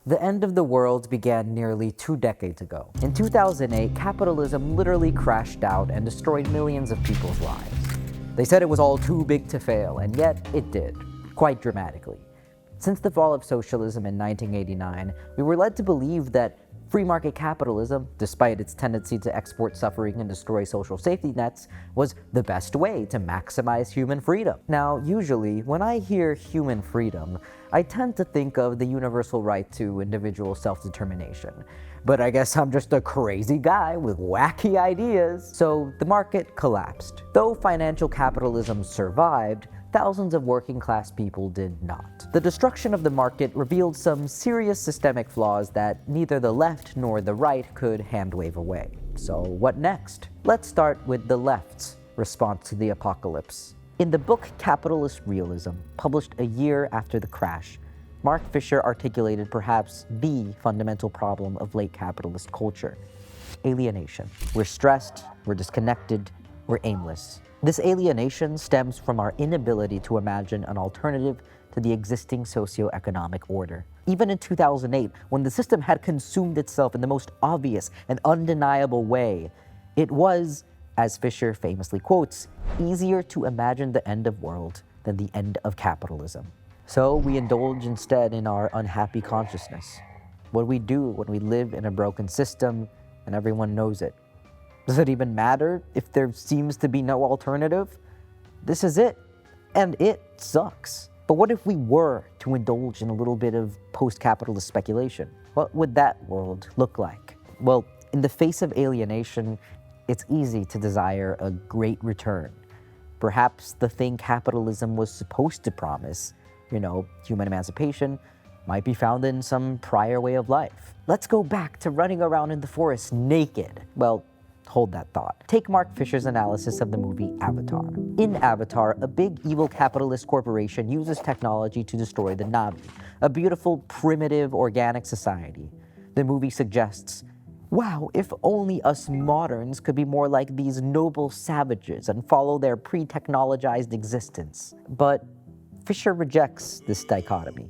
The end of the world began nearly 2 decades ago. In 2008, capitalism literally crashed out and destroyed millions of people's lives. They said it was all too big to fail, and yet it did, quite dramatically. Since the fall of socialism in 1989, we were led to believe that free market capitalism, despite its tendency to export suffering and destroy social safety nets, was the best way to maximize human freedom. Now, usually, when I hear human freedom, I tend to think of the universal right to individual self-determination. But I guess I'm just a crazy guy with wacky ideas. So the market collapsed. Though financial capitalism survived, thousands of working-class people did not. The destruction of the market revealed some serious systemic flaws that neither the left nor the right could hand-wave away. So what next? Let's start with the left's response to the apocalypse. In the book Capitalist Realism, published a year after the crash, Mark Fisher articulated perhaps the fundamental problem of late capitalist culture: alienation. We're stressed, we're disconnected, we're aimless. This alienation stems from our inability to imagine an alternative to the existing socioeconomic order. Even in 2008, when the system had consumed itself in the most obvious and undeniable way, it was, as Fisher famously quotes, easier to imagine the end of world than the end of capitalism. So we indulge instead in our unhappy consciousness. What do we do when we live in a broken system and everyone knows it? Does it even matter if there seems to be no alternative? This is it, and it sucks. But what if we were to indulge in a little bit of post-capitalist speculation? What would that world look like? Well, in the face of alienation, it's easy to desire a great return. Perhaps the thing capitalism was supposed to promise, human emancipation, might be found in some prior way of life. Let's go back to running around in the forest naked. Well, hold that thought. Take Mark Fisher's analysis of the movie Avatar. In Avatar, a big evil capitalist corporation uses technology to destroy the Na'vi, a beautiful, primitive, organic society. The movie suggests, wow, if only us moderns could be more like these noble savages and follow their pre-technologized existence. But Fisher rejects this dichotomy.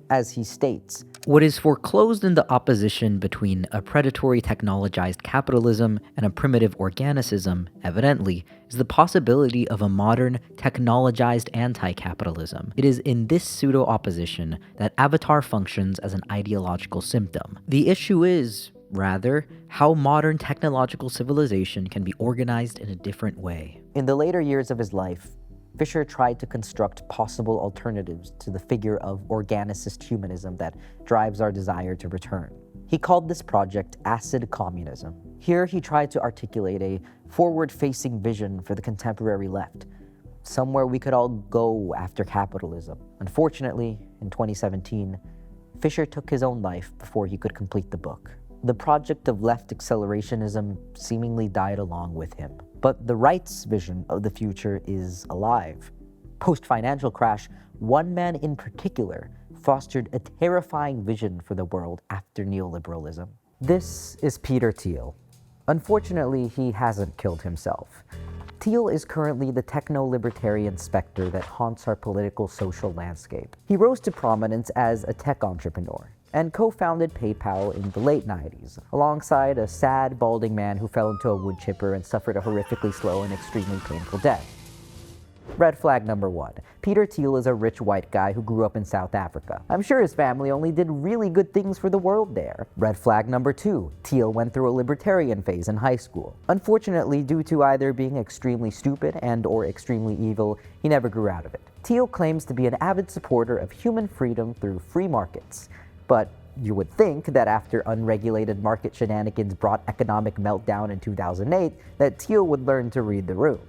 As he states, what is foreclosed in the opposition between a predatory technologized capitalism and a primitive organicism, evidently, is the possibility of a modern technologized anti-capitalism. It is in this pseudo-opposition that Avatar functions as an ideological symptom. The issue is, rather, how modern technological civilization can be organized in a different way. In the later years of his life, Fisher tried to construct possible alternatives to the figure of organicist humanism that drives our desire to return. He called this project acid communism. Here he tried to articulate a forward-facing vision for the contemporary left, somewhere we could all go after capitalism. Unfortunately, in 2017, Fisher took his own life before he could complete the book. The project of left accelerationism seemingly died along with him. But the right's vision of the future is alive. Post-financial crash, one man in particular fostered a terrifying vision for the world after neoliberalism. This is Peter Thiel. Unfortunately, he hasn't killed himself. Thiel is currently the techno-libertarian specter that haunts our political social landscape. He rose to prominence as a tech entrepreneur and co-founded PayPal in the late 90s, alongside a sad, balding man who fell into a wood chipper and suffered a horrifically slow and extremely painful death. Red flag number 1. Peter Thiel is a rich white guy who grew up in South Africa. I'm sure his family only did really good things for the world there. Red flag number 2. Thiel went through a libertarian phase in high school. Unfortunately, due to either being extremely stupid and/or extremely evil, he never grew out of it. Thiel claims to be an avid supporter of human freedom through free markets. But you would think that after unregulated market shenanigans brought economic meltdown in 2008, that Thiel would learn to read the room.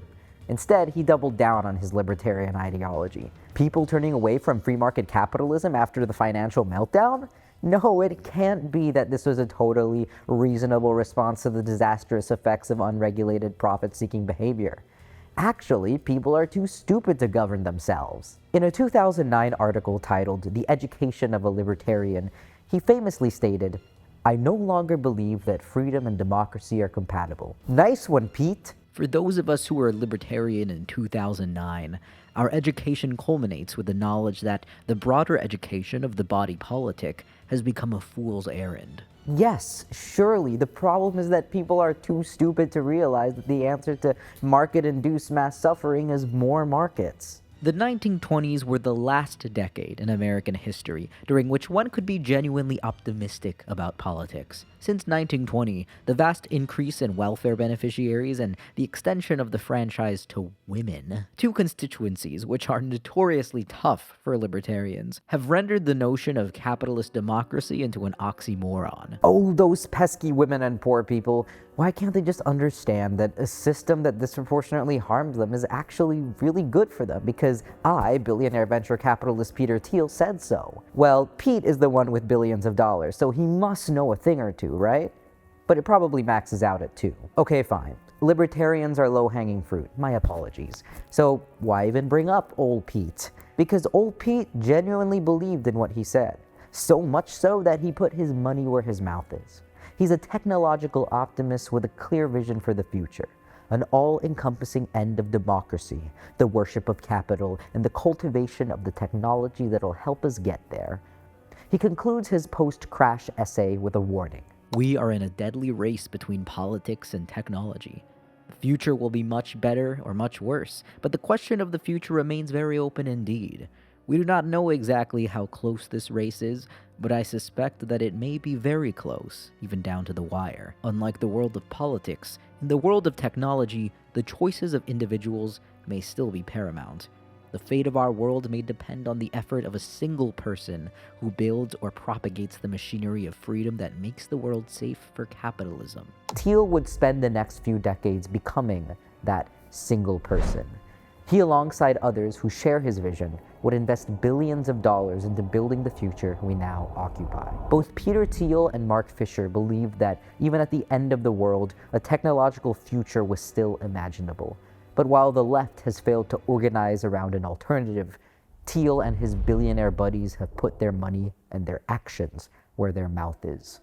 Instead, he doubled down on his libertarian ideology. People turning away from free market capitalism after the financial meltdown? No, it can't be that this was a totally reasonable response to the disastrous effects of unregulated profit-seeking behavior. Actually, people are too stupid to govern themselves. In a 2009 article titled "The Education of a Libertarian," he famously stated, "I no longer believe that freedom and democracy are compatible." Nice one, Pete! For those of us who were libertarian in 2009, Our education culminates with the knowledge that the broader education of the body politic has become a fool's errand. Yes, surely. The problem is that people are too stupid to realize that the answer to market-induced mass suffering is more markets. The 1920s were the last decade in American history during which one could be genuinely optimistic about politics. Since 1920, the vast increase in welfare beneficiaries and the extension of the franchise to women, two constituencies which are notoriously tough for libertarians, have rendered the notion of capitalist democracy into an oxymoron. Oh, those pesky women and poor people. Why can't they just understand that a system that disproportionately harms them is actually really good for them? Because billionaire venture capitalist Peter Thiel, said so. Well, Pete is the one with billions of dollars, so he must know a thing or two, right? But it probably maxes out at 2. Okay, fine. Libertarians are low-hanging fruit. My apologies. So why even bring up old Pete? Because old Pete genuinely believed in what he said. So much so that he put his money where his mouth is. He's a technological optimist with a clear vision for the future. An all-encompassing end of democracy, the worship of capital, and the cultivation of the technology that'll help us get there. He concludes his post-crash essay with a warning. We are in a deadly race between politics and technology. The future will be much better or much worse, but the question of the future remains very open indeed. We do not know exactly how close this race is, but I suspect that it may be very close, even down to the wire. Unlike the world of politics, in the world of technology, the choices of individuals may still be paramount. The fate of our world may depend on the effort of a single person who builds or propagates the machinery of freedom that makes the world safe for capitalism. Thiel would spend the next few decades becoming that single person. He, alongside others who share his vision, would invest billions of dollars into building the future we now occupy. Both Peter Thiel and Mark Fisher believed that even at the end of the world, a technological future was still imaginable. But while the left has failed to organize around an alternative, Thiel and his billionaire buddies have put their money and their actions where their mouth is.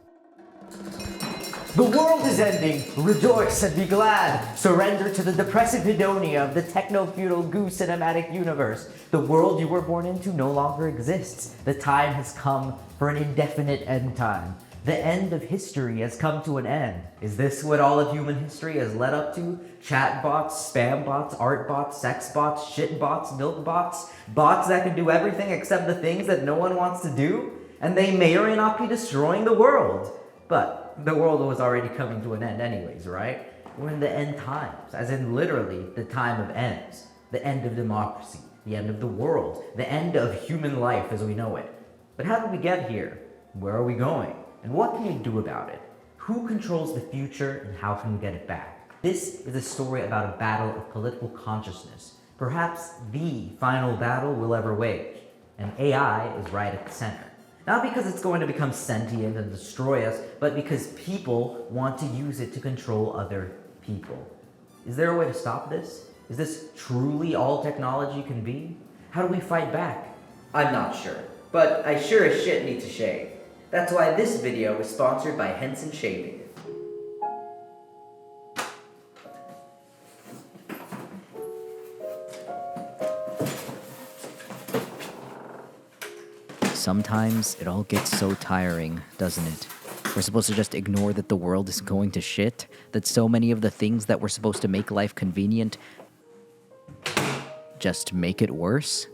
The world is ending! Rejoice and be glad! Surrender to the depressive hedonia of the techno-feudal goo cinematic universe. The world you were born into no longer exists. The time has come for an indefinite end time. The end of history has come to an end. Is this what all of human history has led up to? Chatbots, spam bots, art bots, sex bots, shit bots, milk bots, bots that can do everything except the things that no one wants to do? And they may or may not be destroying the world. But the world was already coming to an end anyways, right? We're in the end times, as in literally the time of ends. The end of democracy, the end of the world, the end of human life as we know it. But how did we get here? Where are we going? And what can we do about it? Who controls the future and how can we get it back? This is a story about a battle of political consciousness, perhaps the final battle we'll ever wage. And AI is right at the center. Not because it's going to become sentient and destroy us, but because people want to use it to control other people. Is there a way to stop this? Is this truly all technology can be? How do we fight back? I'm not sure, but I sure as shit need to shave. That's why this video is sponsored by Henson Shaving. Sometimes it all gets so tiring, doesn't it? We're supposed to just ignore that the world is going to shit, that so many of the things that were supposed to make life convenient just make it worse?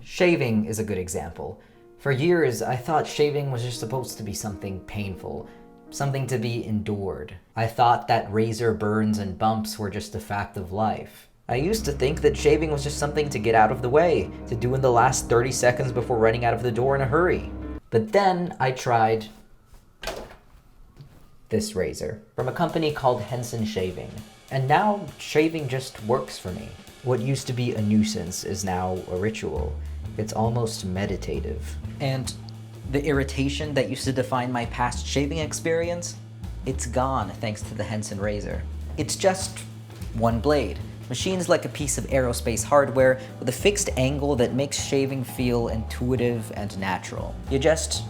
Shaving is a good example. For years, I thought shaving was just supposed to be something painful, something to be endured. I thought that razor burns and bumps were just a fact of life. I used to think that shaving was just something to get out of the way, to do in the last 30 seconds before running out of the door in a hurry. But then I tried this razor from a company called Henson Shaving. And now shaving just works for me. What used to be a nuisance is now a ritual. It's almost meditative. And the irritation that used to define my past shaving experience, it's gone thanks to the Henson razor. It's just one blade. Machined like a piece of aerospace hardware with a fixed angle that makes shaving feel intuitive and natural. You just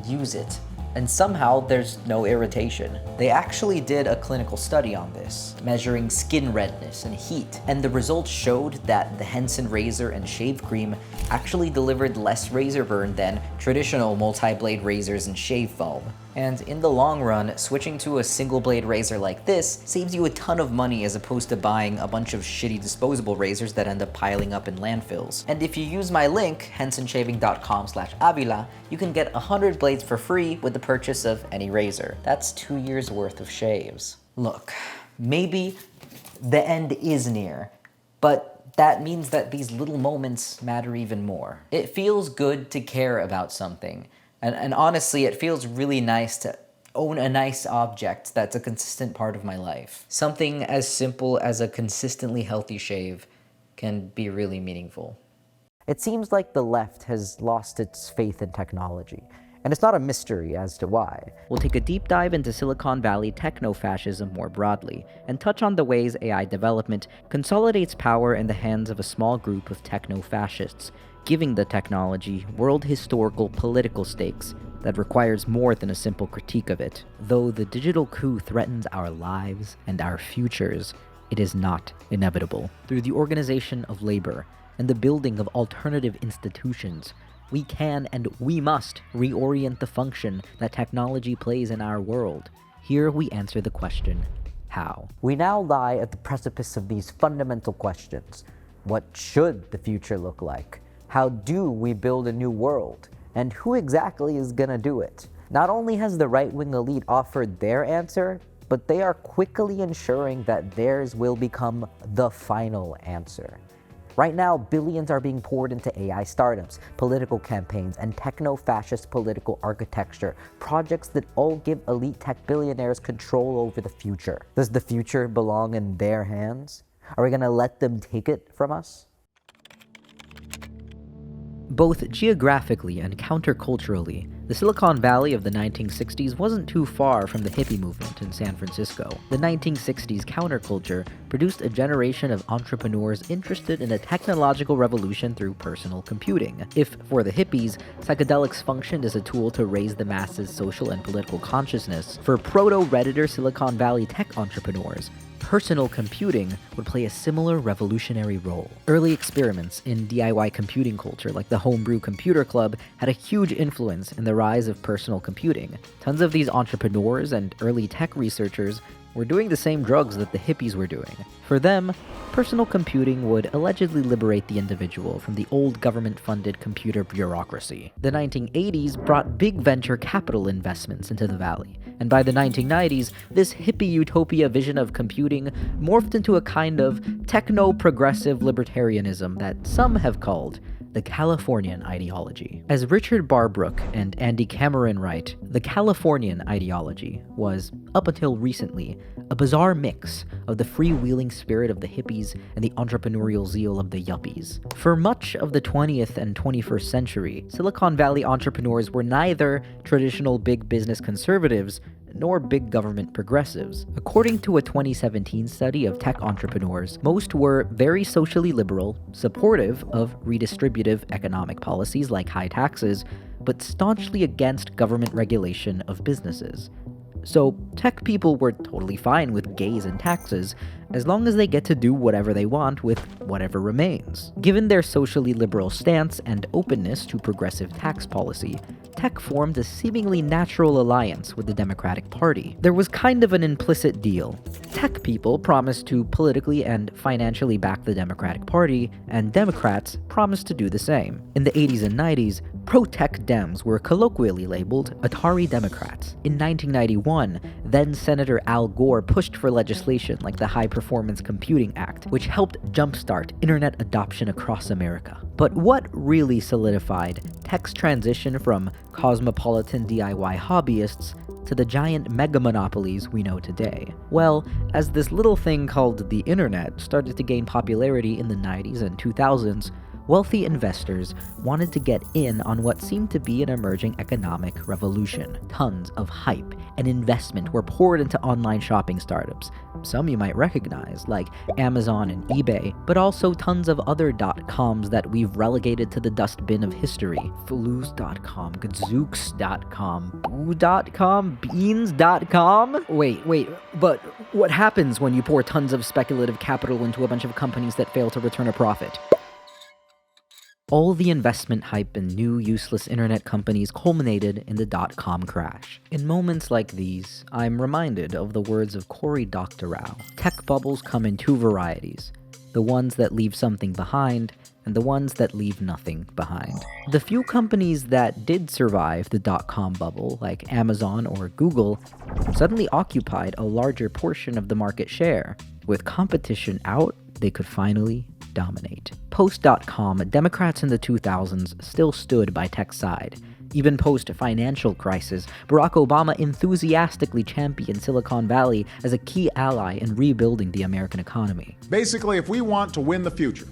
use it. and somehow there's no irritation. They actually did a clinical study on this, measuring skin redness and heat, and the results showed that the Henson razor and shave cream actually delivered less razor burn than traditional multi-blade razors and shave foam. And in the long run, switching to a single blade razor like this saves you a ton of money as opposed to buying a bunch of shitty disposable razors that end up piling up in landfills. And if you use my link, hensonshaving.com/Avila, you can get 100 blades for free with the purchase of any razor. That's 2 years worth of shaves. Look, maybe the end is near, but that means that these little moments matter even more. It feels good to care about something. And honestly, it feels really nice to own a nice object that's a consistent part of my life. Something as simple as a consistently healthy shave can be really meaningful. It seems like the left has lost its faith in technology, and it's not a mystery as to why. We'll take a deep dive into Silicon Valley techno-fascism more broadly, and touch on the ways AI development consolidates power in the hands of a small group of techno-fascists, giving the technology world historical political stakes that requires more than a simple critique of it. Though the digital coup threatens our lives and our futures, it is not inevitable. Through the organization of labor and the building of alternative institutions, we can and we must reorient the function that technology plays in our world. Here we answer the question, how? We now lie at the precipice of these fundamental questions. What should the future look like? How do we build a new world? And who exactly is gonna do it? Not only has the right-wing elite offered their answer, but they are quickly ensuring that theirs will become the final answer. Right now, billions are being poured into AI startups, political campaigns, and techno-fascist political architecture, projects that all give elite tech billionaires control over the future. Does the future belong in their hands? Are we gonna let them take it from us? Both geographically and counterculturally, the Silicon Valley of the 1960s wasn't too far from the hippie movement in San Francisco. The 1960s counterculture produced a generation of entrepreneurs interested in a technological revolution through personal computing. If, for the hippies, psychedelics functioned as a tool to raise the masses' social and political consciousness, for proto-Redditor Silicon Valley tech entrepreneurs, personal computing would play a similar revolutionary role. Early experiments in DIY computing culture, like the Homebrew Computer Club, had a huge influence in the rise of personal computing. Tons of these entrepreneurs and early tech researchers were doing the same drugs that the hippies were doing. For them, personal computing would allegedly liberate the individual from the old government-funded computer bureaucracy. The 1980s brought big venture capital investments into the valley, and by the 1990s, this hippie utopia vision of computing morphed into a kind of techno-progressive libertarianism that some have called the Californian ideology. As Richard Barbrook and Andy Cameron write, the Californian ideology was, up until recently, a bizarre mix of the freewheeling spirit of the hippies and the entrepreneurial zeal of the yuppies. For much of the 20th and 21st century, Silicon Valley entrepreneurs were neither traditional big business conservatives nor big government progressives. According to a 2017 study of tech entrepreneurs, most were very socially liberal, supportive of redistributive economic policies like high taxes, but staunchly against government regulation of businesses. So tech people were totally fine with gays and taxes, as long as they get to do whatever they want with whatever remains. Given their socially liberal stance and openness to progressive tax policy, tech formed a seemingly natural alliance with the Democratic Party. There was kind of an implicit deal. Tech people promised to politically and financially back the Democratic Party, and Democrats promised to do the same. In the 80s and 90s, pro-tech Dems were colloquially labeled Atari Democrats. In 1991, then-Senator Al Gore pushed for legislation like the High Performance Computing Act, which helped jumpstart internet adoption across America. But what really solidified tech's transition from cosmopolitan DIY hobbyists to the giant mega monopolies we know today? Well, as this little thing called the internet started to gain popularity in the 90s and 2000s, Wealthy investors wanted to get in on what seemed to be an emerging economic revolution. Tons of hype and investment were poured into online shopping startups. Some you might recognize, like Amazon and eBay, but also tons of other .coms that we've relegated to the dustbin of history. Flooz.com, Gadzooks.com, Boo.com, Beans.com? Wait, but what happens when you pour tons of speculative capital into a bunch of companies that fail to return a profit? All the investment hype and new useless internet companies culminated in the dot-com crash. In moments like these, I'm reminded of the words of Cory Doctorow. Tech bubbles come in two varieties: the ones that leave something behind, and the ones that leave nothing behind. The few companies that did survive the dot-com bubble, like Amazon or Google, suddenly occupied a larger portion of the market share. With competition out, they could finally dominate. Post.com, Democrats in the 2000s still stood by tech's side. Even post-financial crisis, Barack Obama enthusiastically championed Silicon Valley as a key ally in rebuilding the American economy. Basically, if we want to win the future,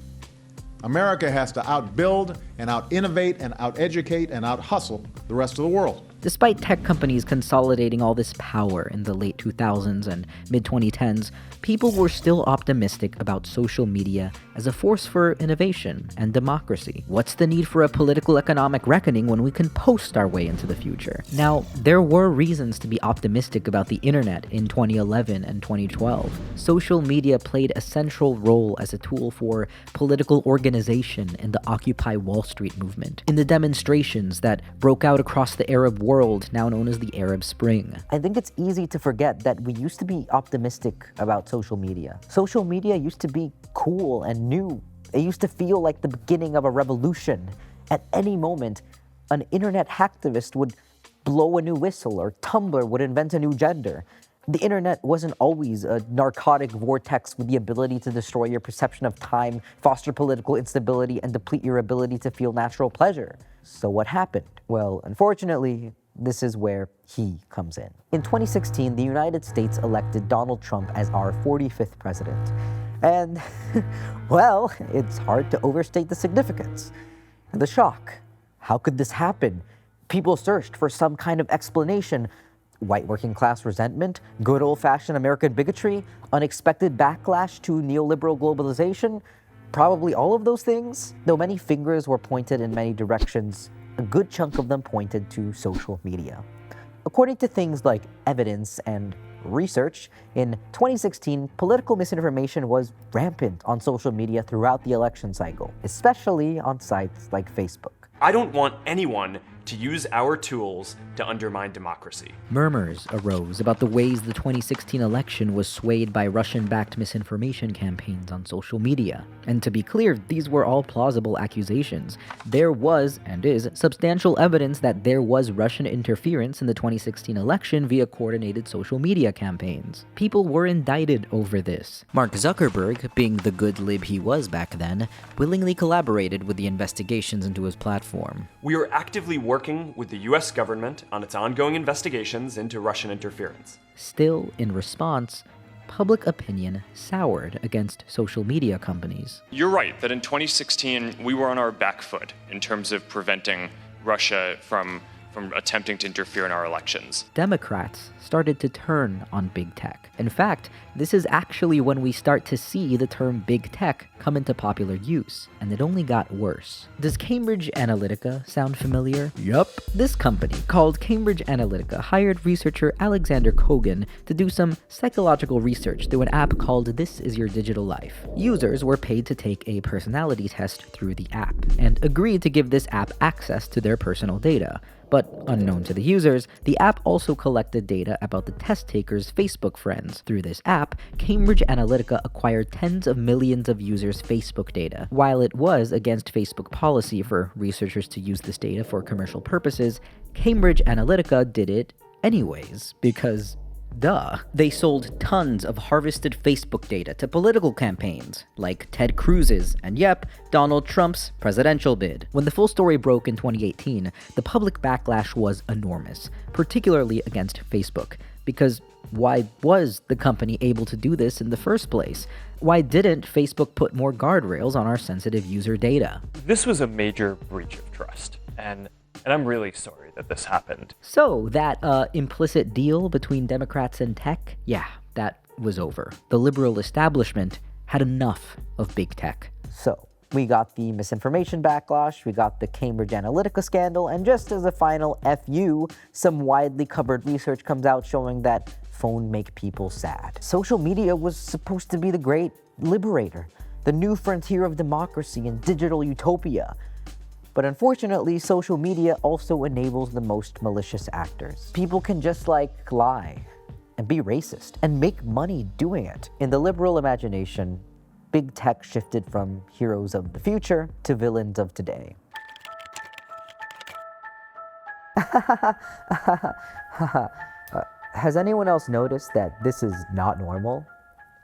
America has to outbuild and out-innovate and out-educate and out-hustle the rest of the world. Despite tech companies consolidating all this power in the late 2000s and mid-2010s, people were still optimistic about social media as a force for innovation and democracy. What's the need for a political economic reckoning when we can post our way into the future? Now, there were reasons to be optimistic about the internet in 2011 and 2012. Social media played a central role as a tool for political organization in the Occupy Wall Street movement, in the demonstrations that broke out across the Arab world, now known as the Arab Spring. I think it's easy to forget that we used to be optimistic about social media. Social media used to be cool and new. It used to feel like the beginning of a revolution. At any moment, an internet hacktivist would blow a new whistle, or Tumblr would invent a new gender. The internet wasn't always a narcotic vortex with the ability to destroy your perception of time, foster political instability, and deplete your ability to feel natural pleasure. So what happened? Well, unfortunately, this is where he comes in. In 2016, the United States elected Donald Trump as our 45th president. And, well, it's hard to overstate the significance. The shock. How could this happen? People searched for some kind of explanation. White working class resentment, good old-fashioned American bigotry, unexpected backlash to neoliberal globalization, probably all of those things. Though many fingers were pointed in many directions, a good chunk of them pointed to social media. According to things like evidence and research, in 2016, political misinformation was rampant on social media throughout the election cycle, especially on sites like Facebook. I don't want anyone to use our tools to undermine democracy. Murmurs arose about the ways the 2016 election was swayed by Russian-backed misinformation campaigns on social media. And to be clear, these were all plausible accusations. There was, and is, substantial evidence that there was Russian interference in the 2016 election via coordinated social media campaigns. People were indicted over this. Mark Zuckerberg, being the good lib he was back then, willingly collaborated with the investigations into his platform. We are actively working with the US government on its ongoing investigations into Russian interference. Still, in response, public opinion soured against social media companies. You're right that in 2016 we were on our back foot in terms of preventing Russia from attempting to interfere in our elections. Democrats started to turn on big tech. In fact, this is actually when we start to see the term big tech come into popular use, and it only got worse. Does Cambridge Analytica sound familiar? Yup. This company, called Cambridge Analytica, hired researcher Alexander Kogan to do some psychological research through an app called This Is Your Digital Life. Users were paid to take a personality test through the app, and agreed to give this app access to their personal data. But unknown to the users, the app also collected data about the test takers' Facebook friends. Through this app, Cambridge Analytica acquired tens of millions of users' Facebook data. While it was against Facebook policy for researchers to use this data for commercial purposes, Cambridge Analytica did it anyways, because duh. They sold tons of harvested Facebook data to political campaigns, like Ted Cruz's, and yep, Donald Trump's presidential bid. When the full story broke in 2018, the public backlash was enormous, particularly against Facebook. Because why was the company able to do this in the first place? Why didn't Facebook put more guardrails on our sensitive user data? This was a major breach of trust, and I'm really sorry that this happened. So, that implicit deal between Democrats and tech? Yeah, that was over. The liberal establishment had enough of big tech. So, we got the misinformation backlash, we got the Cambridge Analytica scandal, and just as a final FU, some widely covered research comes out showing that phones make people sad. Social media was supposed to be the great liberator, the new frontier of democracy and digital utopia. But unfortunately, social media also enables the most malicious actors. People can just lie and be racist and make money doing it. In the liberal imagination, big tech shifted from heroes of the future to villains of today. Has anyone else noticed that this is not normal?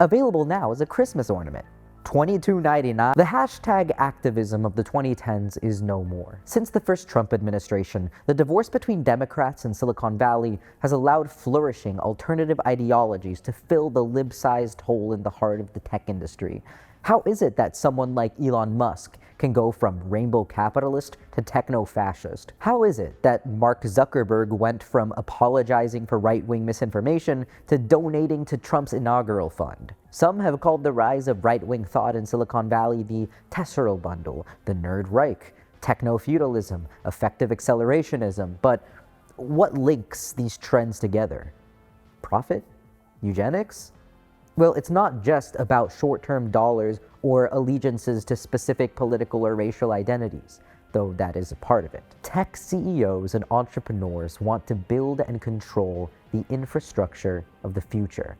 Available now as a Christmas ornament. $22.99. The hashtag activism of the 2010s is no more. Since the first Trump administration, the divorce between Democrats and Silicon Valley has allowed flourishing alternative ideologies to fill the lib-sized hole in the heart of the tech industry. How is it that someone like Elon Musk can go from rainbow capitalist to techno-fascist? How is it that Marc Zuckerberg went from apologizing for right-wing misinformation to donating to Trump's inaugural fund? Some have called the rise of right-wing thought in Silicon Valley the Tessero Bundle, the Nerd Reich, techno-feudalism, effective accelerationism. But what links these trends together? Profit? Eugenics? Well, it's not just about short-term dollars or allegiances to specific political or racial identities, though that is a part of it. Tech CEOs and entrepreneurs want to build and control the infrastructure of the future.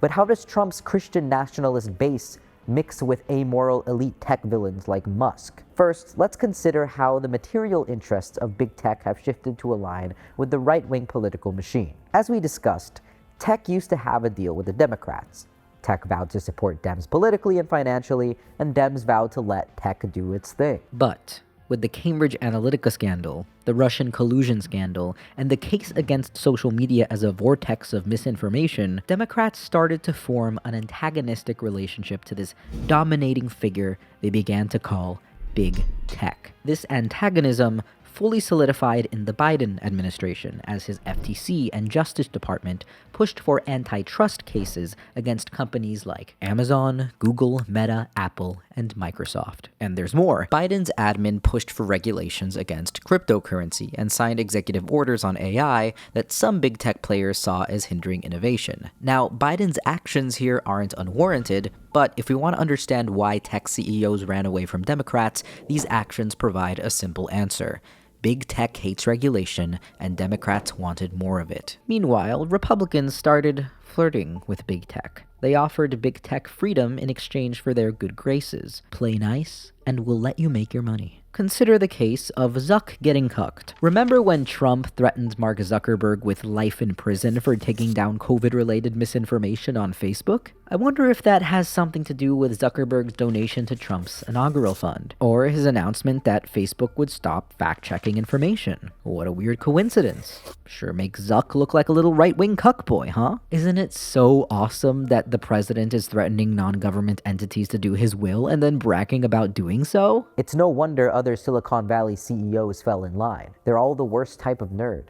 But how does Trump's Christian nationalist base mix with amoral elite tech villains like Musk? First, let's consider how the material interests of big tech have shifted to align with the right-wing political machine. As we discussed, tech used to have a deal with the Democrats. Tech vowed to support Dems politically and financially, and Dems vowed to let tech do its thing. But with the Cambridge Analytica scandal, the Russian collusion scandal, and the case against social media as a vortex of misinformation, Democrats started to form an antagonistic relationship to this dominating figure they began to call big tech. This antagonism fully solidified in the Biden administration as his FTC and Justice Department pushed for antitrust cases against companies like Amazon, Google, Meta, Apple, and Microsoft. And there's more. Biden's admin pushed for regulations against cryptocurrency and signed executive orders on AI that some big tech players saw as hindering innovation. Now, Biden's actions here aren't unwarranted, but if we want to understand why tech CEOs ran away from Democrats, these actions provide a simple answer. Big tech hates regulation, and Democrats wanted more of it. Meanwhile, Republicans started flirting with big tech. They offered big tech freedom in exchange for their good graces. Play nice, and we'll let you make your money. Consider the case of Zuck getting cucked. Remember when Trump threatened Mark Zuckerberg with life in prison for taking down COVID-related misinformation on Facebook? I wonder if that has something to do with Zuckerberg's donation to Trump's inaugural fund, or his announcement that Facebook would stop fact-checking information. What a weird coincidence. Sure makes Zuck look like a little right-wing cuckboy, huh? Isn't it so awesome that the president is threatening non-government entities to do his will and then bragging about doing so? It's no wonder other Silicon Valley CEOs fell in line. They're all the worst type of nerd.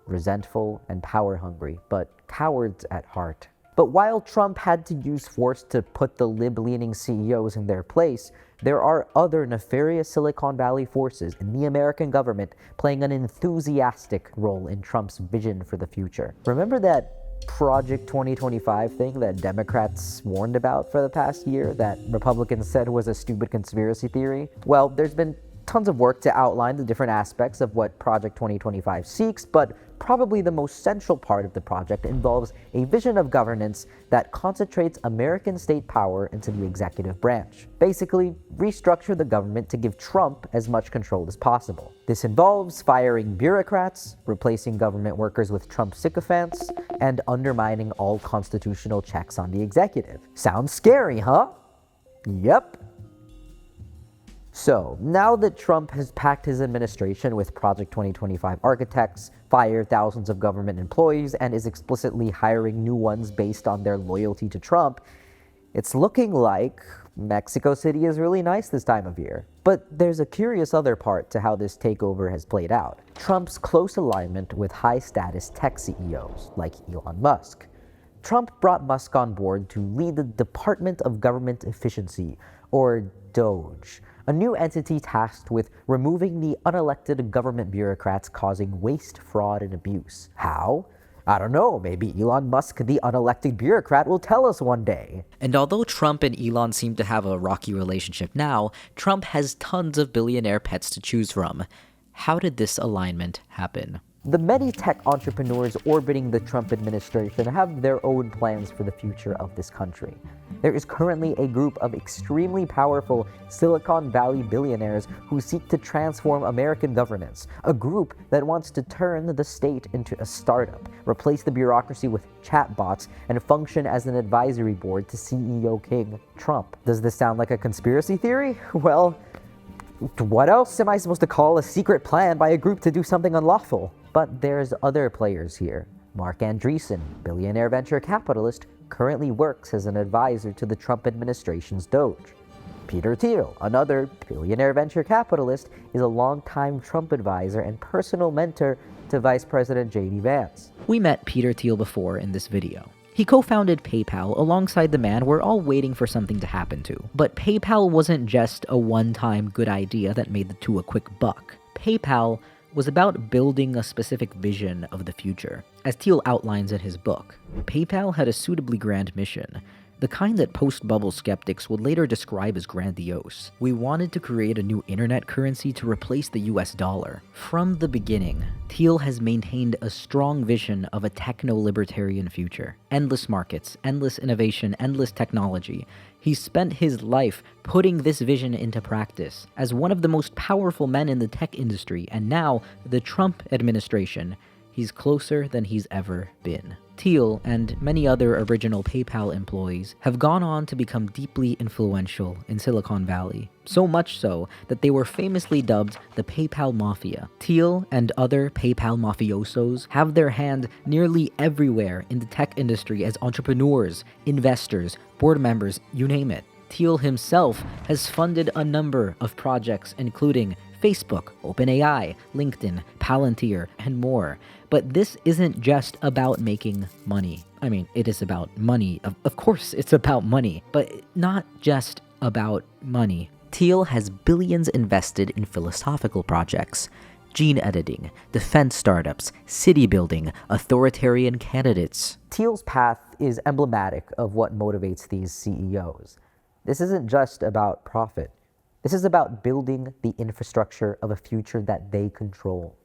Resentful and power-hungry, but cowards at heart. But while Trump had to use force to put the lib-leaning CEOs in their place, there are other nefarious Silicon Valley forces in the American government playing an enthusiastic role in Trump's vision for the future. Remember that Project 2025 thing that Democrats warned about for the past year that Republicans said was a stupid conspiracy theory? Well, there's been tons of work to outline the different aspects of what Project 2025 seeks, but probably the most central part of the project involves a vision of governance that concentrates American state power into the executive branch. Basically, restructure the government to give Trump as much control as possible. This involves firing bureaucrats, replacing government workers with Trump sycophants, and undermining all constitutional checks on the executive. Sounds scary, huh? Yep. So, now that Trump has packed his administration with Project 2025 architects, fired thousands of government employees, and is explicitly hiring new ones based on their loyalty to Trump, it's looking like Mexico City is really nice this time of year. But there's a curious other part to how this takeover has played out. Trump's close alignment with high-status tech CEOs like Elon Musk. Trump brought Musk on board to lead the Department of Government Efficiency, or DOGE, a new entity tasked with removing the unelected government bureaucrats causing waste, fraud, and abuse. How? I don't know, maybe Elon Musk, the unelected bureaucrat, will tell us one day. And although Trump and Elon seem to have a rocky relationship now, Trump has tons of billionaire pets to choose from. How did this alignment happen? The many tech entrepreneurs orbiting the Trump administration have their own plans for the future of this country. There is currently a group of extremely powerful Silicon Valley billionaires who seek to transform American governance, a group that wants to turn the state into a startup, replace the bureaucracy with chatbots, and function as an advisory board to CEO King Trump. Does this sound like a conspiracy theory? Well, what else am I supposed to call a secret plan by a group to do something unlawful? But there's other players here. Marc Andreessen, billionaire venture capitalist, currently works as an advisor to the Trump administration's DOGE. Peter Thiel, another billionaire venture capitalist, is a longtime Trump advisor and personal mentor to Vice President J.D. Vance. We met Peter Thiel before in this video. He co-founded PayPal alongside the man we're all waiting for something to happen to. But PayPal wasn't just a one-time good idea that made the two a quick buck. PayPal was about building a specific vision of the future. As Thiel outlines in his book, PayPal had a suitably grand mission, the kind that post-bubble skeptics would later describe as grandiose. We wanted to create a new internet currency to replace the US dollar. From the beginning, Thiel has maintained a strong vision of a techno-libertarian future. Endless markets, endless innovation, endless technology. He spent his life putting this vision into practice. As one of the most powerful men in the tech industry, and now the Trump administration, he's closer than he's ever been. Thiel and many other original PayPal employees have gone on to become deeply influential in Silicon Valley, so much so that they were famously dubbed the PayPal Mafia. Thiel and other PayPal mafiosos have their hand nearly everywhere in the tech industry as entrepreneurs, investors, board members, you name it. Thiel himself has funded a number of projects including Facebook, OpenAI, LinkedIn, Palantir, and more. But this isn't just about making money. I mean, it is about money. Of course, it's about money, but not just about money. Thiel has billions invested in philosophical projects, gene editing, defense startups, city building, authoritarian candidates. Thiel's path is emblematic of what motivates these CEOs. This isn't just about profit. This is about building the infrastructure of a future that they control.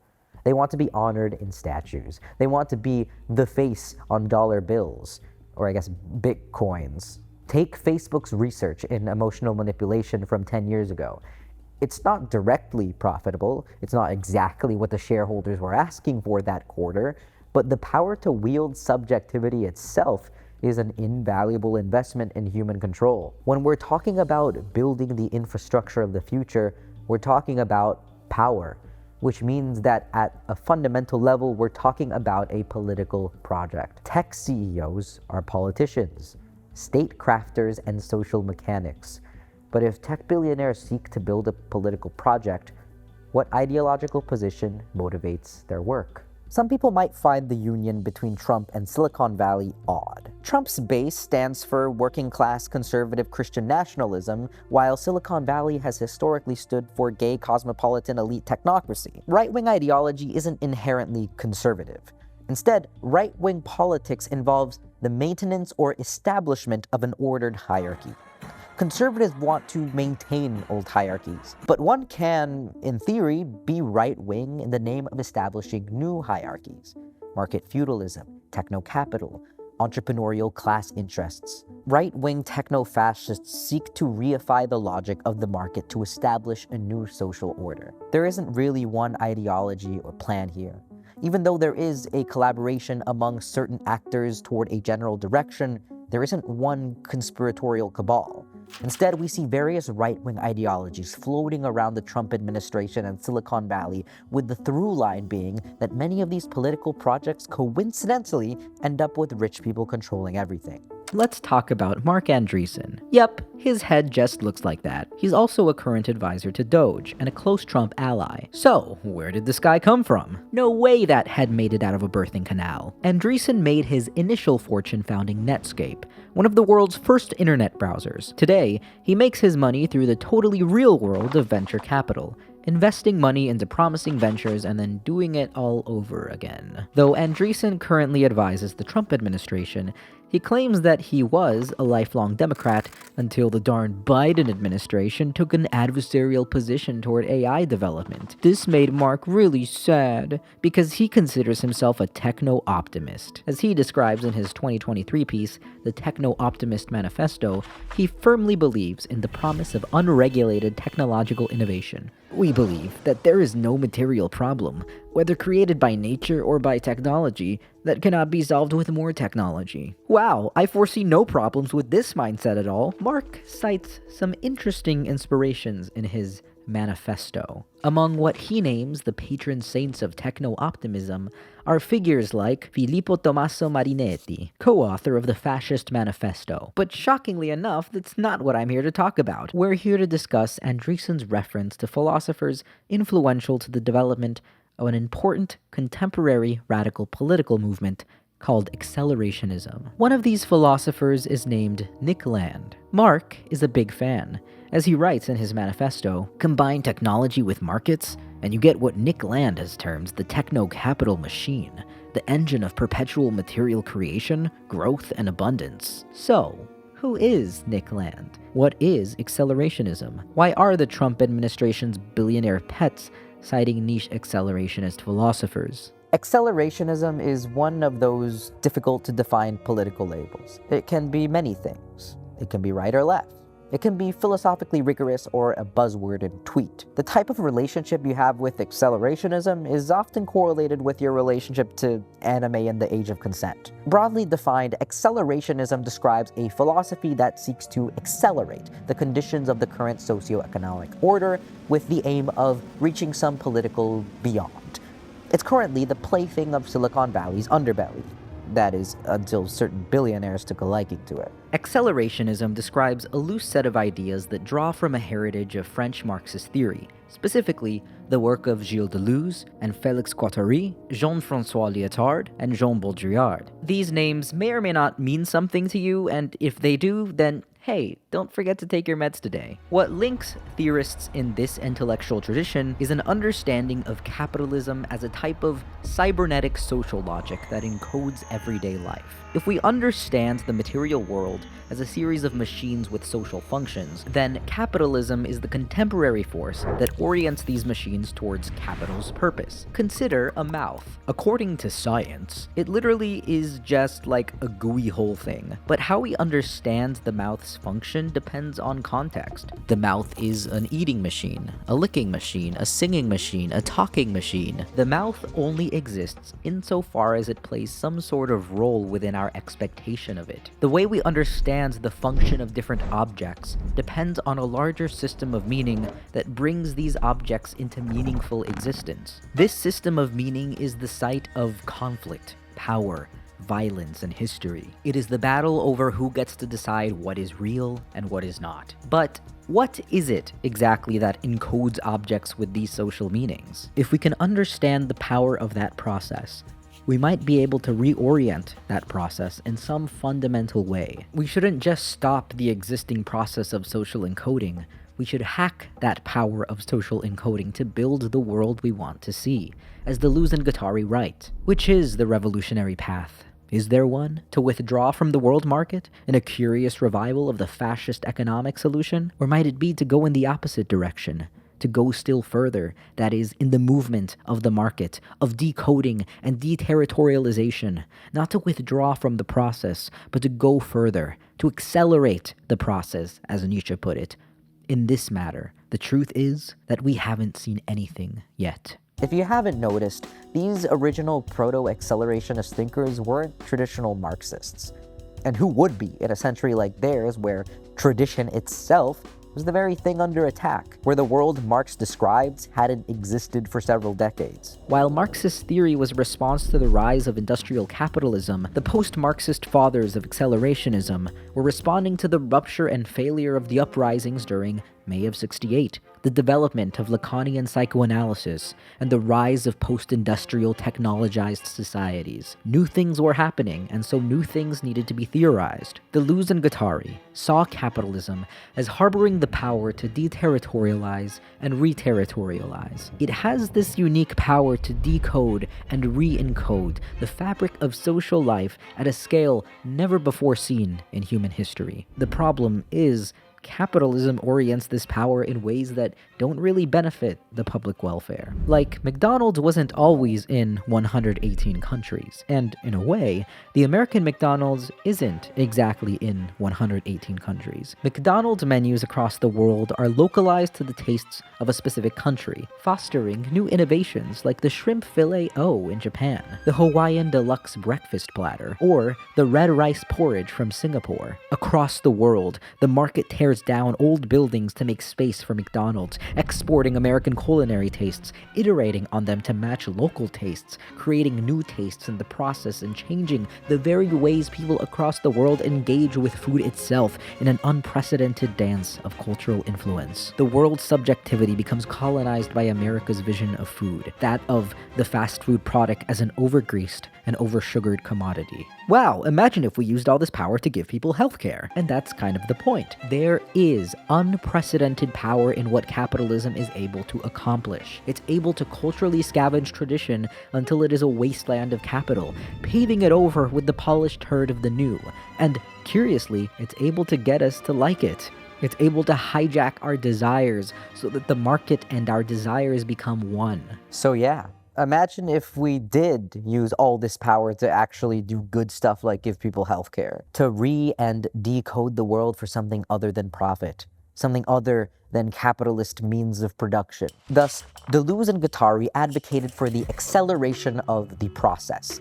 They want to be honored in statues. They want to be the face on dollar bills, or I guess Bitcoins. Take Facebook's research in emotional manipulation from 10 years ago. It's not directly profitable. It's not exactly what the shareholders were asking for that quarter, but the power to wield subjectivity itself is an invaluable investment in human control. When we're talking about building the infrastructure of the future, we're talking about power, which means that at a fundamental level, we're talking about a political project. Tech CEOs are politicians, statecrafters, and social mechanics. But if tech billionaires seek to build a political project, what ideological position motivates their work? Some people might find the union between Trump and Silicon Valley odd. Trump's base stands for working-class conservative Christian nationalism, while Silicon Valley has historically stood for gay cosmopolitan elite technocracy. Right-wing ideology isn't inherently conservative. Instead, right-wing politics involves the maintenance or establishment of an ordered hierarchy. Conservatives want to maintain old hierarchies, but one can, in theory, be right-wing in the name of establishing new hierarchies. Market feudalism, techno-capital, entrepreneurial class interests. Right-wing techno-fascists seek to reify the logic of the market to establish a new social order. There isn't really one ideology or plan here. Even though there is a collaboration among certain actors toward a general direction, there isn't one conspiratorial cabal. Instead, we see various right-wing ideologies floating around the Trump administration and Silicon Valley, with the through line being that many of these political projects coincidentally end up with rich people controlling everything. Let's talk about Marc Andreessen. Yep, his head just looks like that. He's also a current advisor to Doge and a close Trump ally. So, where did this guy come from? No way that head made it out of a birthing canal. Andreessen made his initial fortune founding Netscape, one of the world's first internet browsers. Today, he makes his money through the totally real world of venture capital, investing money into promising ventures and then doing it all over again. Though Andreessen currently advises the Trump administration, he claims that he was a lifelong Democrat until the darn Biden administration took an adversarial position toward AI development. This made Marc really sad, because he considers himself a techno-optimist. As he describes in his 2023 piece, The Techno-Optimist Manifesto, he firmly believes in the promise of unregulated technological innovation. We believe that there is no material problem, whether created by nature or by technology, that cannot be solved with more technology. Wow, I foresee no problems with this mindset at all. Marc cites some interesting inspirations in his manifesto. Among what he names the patron saints of techno-optimism are figures like Filippo Tommaso Marinetti, co-author of the Fascist Manifesto. But shockingly enough, that's not what I'm here to talk about. We're here to discuss Andreessen's reference to philosophers influential to the development of an important contemporary radical political movement called accelerationism. One of these philosophers is named Nick Land. Marc is a big fan. As he writes in his manifesto, combine technology with markets, and you get what Nick Land has termed the techno-capital machine, the engine of perpetual material creation, growth, and abundance. So, who is Nick Land? What is accelerationism? Why are the Trump administration's billionaire pets citing niche accelerationist philosophers? Accelerationism is one of those difficult to define political labels. It can be many things. It can be right or left. It can be philosophically rigorous or a buzzworded tweet. The type of relationship you have with accelerationism is often correlated with your relationship to anime and the age of consent. Broadly defined, accelerationism describes a philosophy that seeks to accelerate the conditions of the current socioeconomic order with the aim of reaching some political beyond. It's currently the plaything of Silicon Valley's underbelly. That is, until certain billionaires took a liking to it. Accelerationism describes a loose set of ideas that draw from a heritage of French Marxist theory, specifically the work of Gilles Deleuze and Félix Guattari, Jean-François Lyotard, and Jean Baudrillard. These names may or may not mean something to you, and if they do, then hey, don't forget to take your meds today. What links theorists in this intellectual tradition is an understanding of capitalism as a type of cybernetic social logic that encodes everyday life. If we understand the material world as a series of machines with social functions, then capitalism is the contemporary force that orients these machines towards capital's purpose. Consider a mouth. According to science, it literally is just like a gooey whole thing. But how we understand the mouth's function depends on context. The mouth is an eating machine, a licking machine, a singing machine, a talking machine. The mouth only exists insofar as it plays some sort of role within our expectation of it. The way we understand the function of different objects depends on a larger system of meaning that brings these objects into meaningful existence. This system of meaning is the site of conflict, power, violence, and history. It is the battle over who gets to decide what is real and what is not. But what is it exactly that encodes objects with these social meanings? If we can understand the power of that process, we might be able to reorient that process in some fundamental way. We shouldn't just stop the existing process of social encoding. We should hack that power of social encoding to build the world we want to see, as Deleuze and Guattari write. Which is the revolutionary path? Is there one? To withdraw from the world market in a curious revival of the fascist economic solution? Or might it be to go in the opposite direction? To go still further, that is, in the movement of the market, of decoding and deterritorialization, not to withdraw from the process, but to go further, to accelerate the process, as Nietzsche put it. In this matter, the truth is that we haven't seen anything yet. If you haven't noticed, these original proto-accelerationist thinkers weren't traditional Marxists. And who would be in a century like theirs where Tradition itself was the very thing under attack, where the world Marx describes hadn't existed for several decades. While Marxist theory was a response to the rise of industrial capitalism, the post-Marxist fathers of accelerationism were responding to the rupture and failure of the uprisings during May of '68, the development of Lacanian psychoanalysis, and the rise of post-industrial technologized societies. New things were happening, and so new things needed to be theorized. Deleuze and Guattari saw capitalism as harboring the power to deterritorialize and reterritorialize. It has this unique power to decode and re-encode the fabric of social life at a scale never before seen in human history. The problem is, capitalism orients this power in ways that don't really benefit the public welfare. Like, McDonald's wasn't always in 118 countries, and in a way, the American McDonald's isn't exactly in 118 countries. McDonald's menus across the world are localized to the tastes of a specific country, fostering new innovations like the shrimp filet-o in Japan, the Hawaiian deluxe breakfast platter, or the red rice porridge from Singapore. Across the world, the market tears down old buildings to make space for McDonald's, exporting American culinary tastes, iterating on them to match local tastes, creating new tastes in the process, and changing the very ways people across the world engage with food itself in an unprecedented dance of cultural influence. The world's subjectivity becomes colonized by America's vision of food, that of the fast food product as an overgreased and oversugared commodity. Wow, imagine if we used all this power to give people healthcare. And that's kind of the point. There is unprecedented power in what capitalism is able to accomplish. It's able to culturally scavenge tradition until it is a wasteland of capital, paving it over with the polished herd of the new. And curiously, it's able to get us to like it. It's able to hijack our desires so that the market and our desires become one. So yeah, imagine if we did use all this power to actually do good stuff like give people healthcare, to and decode the world for something other than profit, something other than capitalist means of production. Thus, Deleuze and Guattari advocated for the acceleration of the process.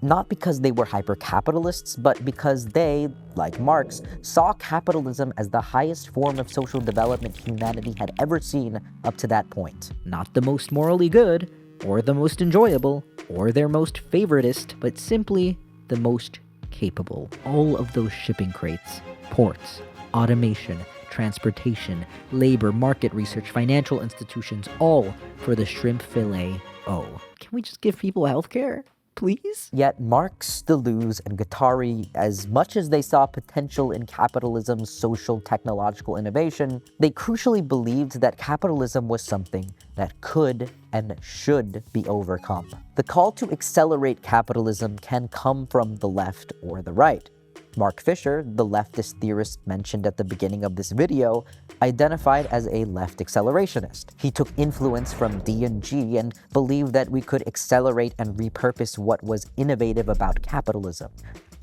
Not because they were hyper-capitalists, but because they, like Marx, saw capitalism as the highest form of social development humanity had ever seen up to that point. Not the most morally good, or the most enjoyable, or their most favoritist, but simply the most capable. All of those shipping crates, ports, automation, transportation, labor, market research, financial institutions, all for the shrimp filet-o. Can we just give people healthcare? Please? Yet Marx, Deleuze, and Guattari, as much as they saw potential in capitalism's social technological innovation, they crucially believed that capitalism was something that could and should be overcome. The call to accelerate capitalism can come from the left or the right. Mark Fisher, the leftist theorist mentioned at the beginning of this video, identified as a left accelerationist. He took influence from D&G and believed that we could accelerate and repurpose what was innovative about capitalism.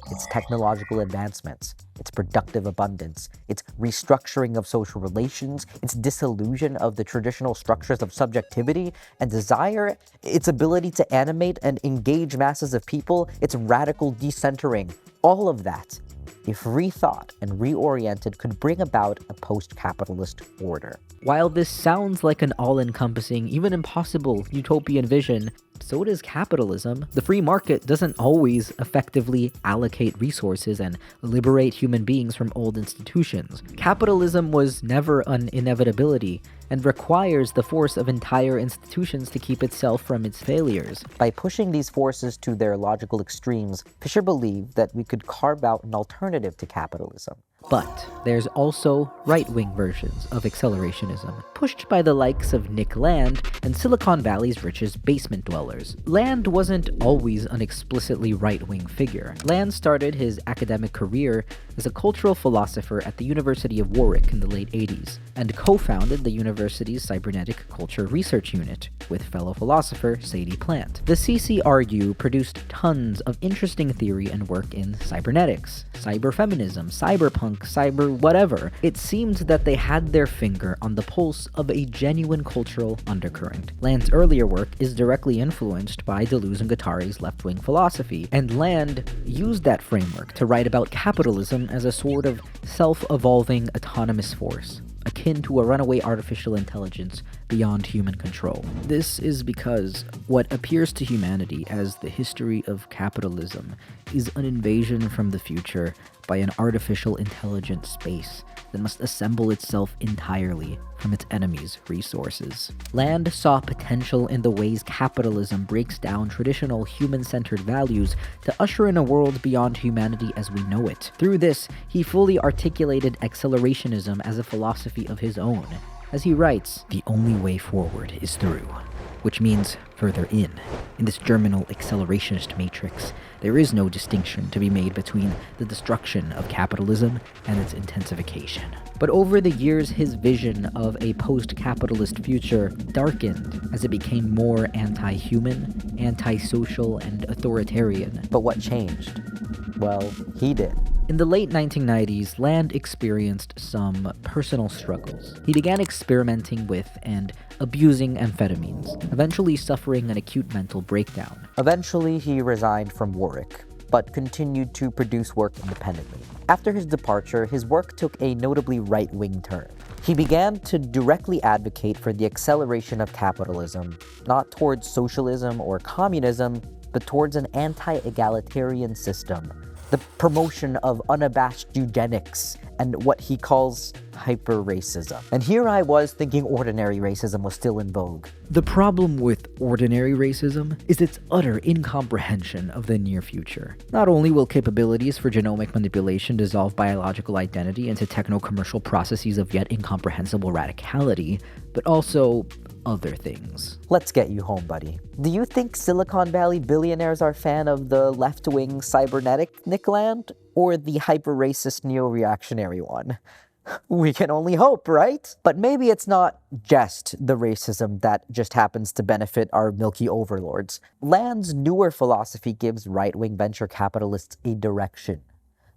Its technological advancements, its productive abundance, its restructuring of social relations, its disillusion of the traditional structures of subjectivity and desire, its ability to animate and engage masses of people, its radical decentering. All of that, if rethought and reoriented, could bring about a post-capitalist order. While this sounds like an all-encompassing, even impossible utopian vision, so does capitalism. The free market doesn't always effectively allocate resources and liberate human beings from old institutions. Capitalism was never an inevitability and requires the force of entire institutions to keep itself from its failures. By pushing these forces to their logical extremes, Fisher believed that we could carve out an alternative to capitalism. But there's also right-wing versions of accelerationism, pushed by the likes of Nick Land and Silicon Valley's richest basement dwellers. Land wasn't always an explicitly right-wing figure. Land started his academic career as a cultural philosopher at the University of Warwick in the late 80s, and co-founded the university's cybernetic culture research unit with fellow philosopher Sadie Plant. The CCRU produced tons of interesting theory and work in cybernetics, cyberfeminism, cyberpunk, cyberpunk, cyber whatever. It seemed that they had their finger on the pulse of a genuine cultural undercurrent. Land's earlier work is directly influenced by Deleuze and Guattari's left-wing philosophy, and Land used that framework to write about capitalism as a sort of self-evolving autonomous force, akin to a runaway artificial intelligence beyond human control. This is because what appears to humanity as the history of capitalism is an invasion from the future by an artificial intelligent space that must assemble itself entirely from its enemies' resources. Land saw potential in the ways capitalism breaks down traditional human-centered values to usher in a world beyond humanity as we know it. Through this, he fully articulated accelerationism as a philosophy of his own. As he writes, "The only way forward is through," which means further in. In this germinal accelerationist matrix, there is no distinction to be made between the destruction of capitalism and its intensification. But over the years, his vision of a post-capitalist future darkened as it became more anti-human, anti-social, and authoritarian. But what changed? Well, he did. In the late 1990s, Land experienced some personal struggles. He began experimenting with and abusing amphetamines, eventually suffering an acute mental breakdown. Eventually, he resigned from Warwick, but continued to produce work independently. After his departure, his work took a notably right-wing turn. He began to directly advocate for the acceleration of capitalism, not towards socialism or communism, but towards an anti-egalitarian system, the promotion of unabashed eugenics, and what he calls hyper-racism. And here I was thinking ordinary racism was still in vogue. The problem with ordinary racism is its utter incomprehension of the near future. Not only will capabilities for genomic manipulation dissolve biological identity into techno-commercial processes of yet incomprehensible radicality, but also other things. Let's get you home, buddy. Do you think Silicon Valley billionaires are fan of the left-wing cybernetic Nick Land, or the hyper-racist neo-reactionary one? We can only hope, right? But maybe it's not just the racism that just happens to benefit our milky overlords. Land's newer philosophy gives right-wing venture capitalists a direction.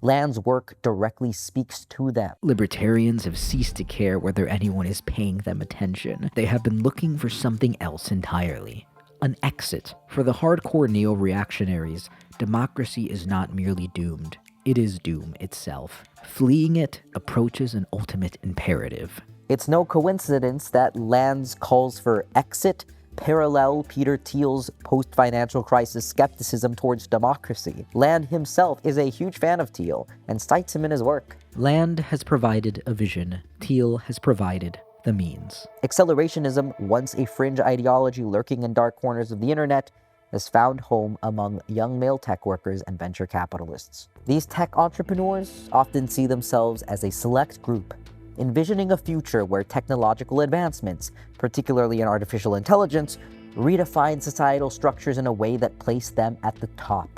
Land's work directly speaks to them. Libertarians have ceased to care whether anyone is paying them attention. They have been looking for something else entirely. An exit. For the hardcore neo-reactionaries, democracy is not merely doomed. It is doom itself. Fleeing it approaches an ultimate imperative. It's no coincidence that Land's calls for exit parallel Peter Thiel's post-financial crisis skepticism towards democracy. Land himself is a huge fan of Thiel and cites him in his work. Land has provided a vision. Thiel has provided the means. Accelerationism, once a fringe ideology lurking in dark corners of the internet, has found home among young male tech workers and venture capitalists. These tech entrepreneurs often see themselves as a select group, envisioning a future where technological advancements, particularly in artificial intelligence, redefine societal structures in a way that place them at the top.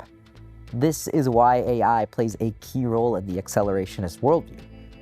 This is why AI plays a key role in the accelerationist worldview.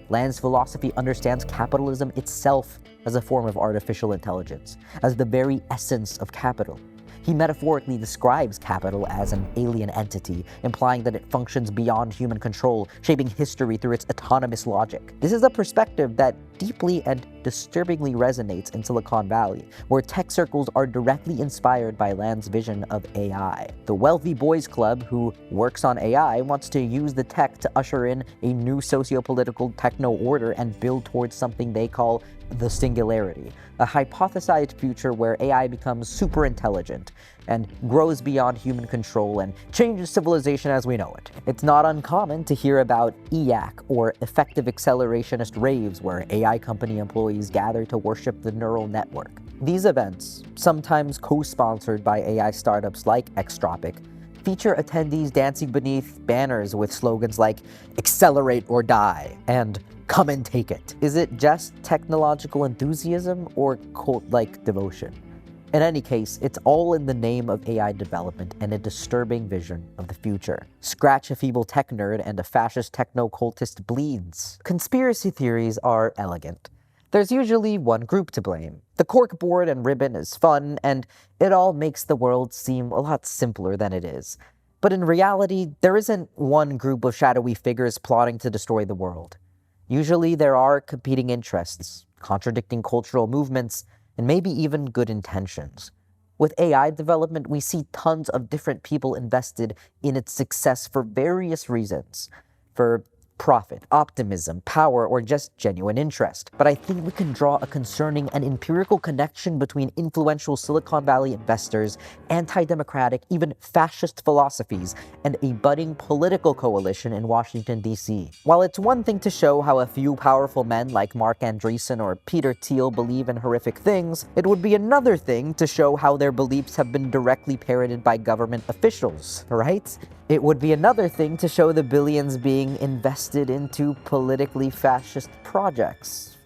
Land's philosophy understands capitalism itself as a form of artificial intelligence, as the very essence of capital. He metaphorically describes capital as an alien entity, implying that it functions beyond human control, shaping history through its autonomous logic. This is a perspective that deeply and disturbingly resonates in Silicon Valley, where tech circles are directly inspired by Land's vision of AI. The wealthy boys club who works on AI wants to use the tech to usher in a new socio-political techno-order and build towards something they call the singularity, a hypothesized future where AI becomes super intelligent and grows beyond human control and changes civilization as we know it. It's not uncommon to hear about EAC, or effective accelerationist raves, where AI company employees gather to worship the neural network. These events, sometimes co-sponsored by AI startups like Xtropic, feature attendees dancing beneath banners with slogans like "Accelerate or Die" and "Come and take it." Is it just technological enthusiasm or cult-like devotion? In any case, it's all in the name of AI development and a disturbing vision of the future. Scratch a feeble tech nerd and a fascist techno-cultist bleeds. Conspiracy theories are elegant. There's usually one group to blame. The corkboard and ribbon is fun, and it all makes the world seem a lot simpler than it is. But in reality, there isn't one group of shadowy figures plotting to destroy the world. Usually there are competing interests, contradicting cultural movements, and maybe even good intentions. With AI development, we see tons of different people invested in its success for various reasons. For profit, optimism, power, or just genuine interest. But I think we can draw a concerning and empirical connection between influential Silicon Valley investors, anti-democratic, even fascist philosophies, and a budding political coalition in Washington, D.C. While it's one thing to show how a few powerful men like Marc Andreessen or Peter Thiel believe in horrific things, it would be another thing to show how their beliefs have been directly parroted by government officials, right? It would be another thing to show the billions being invested into politically fascist projects.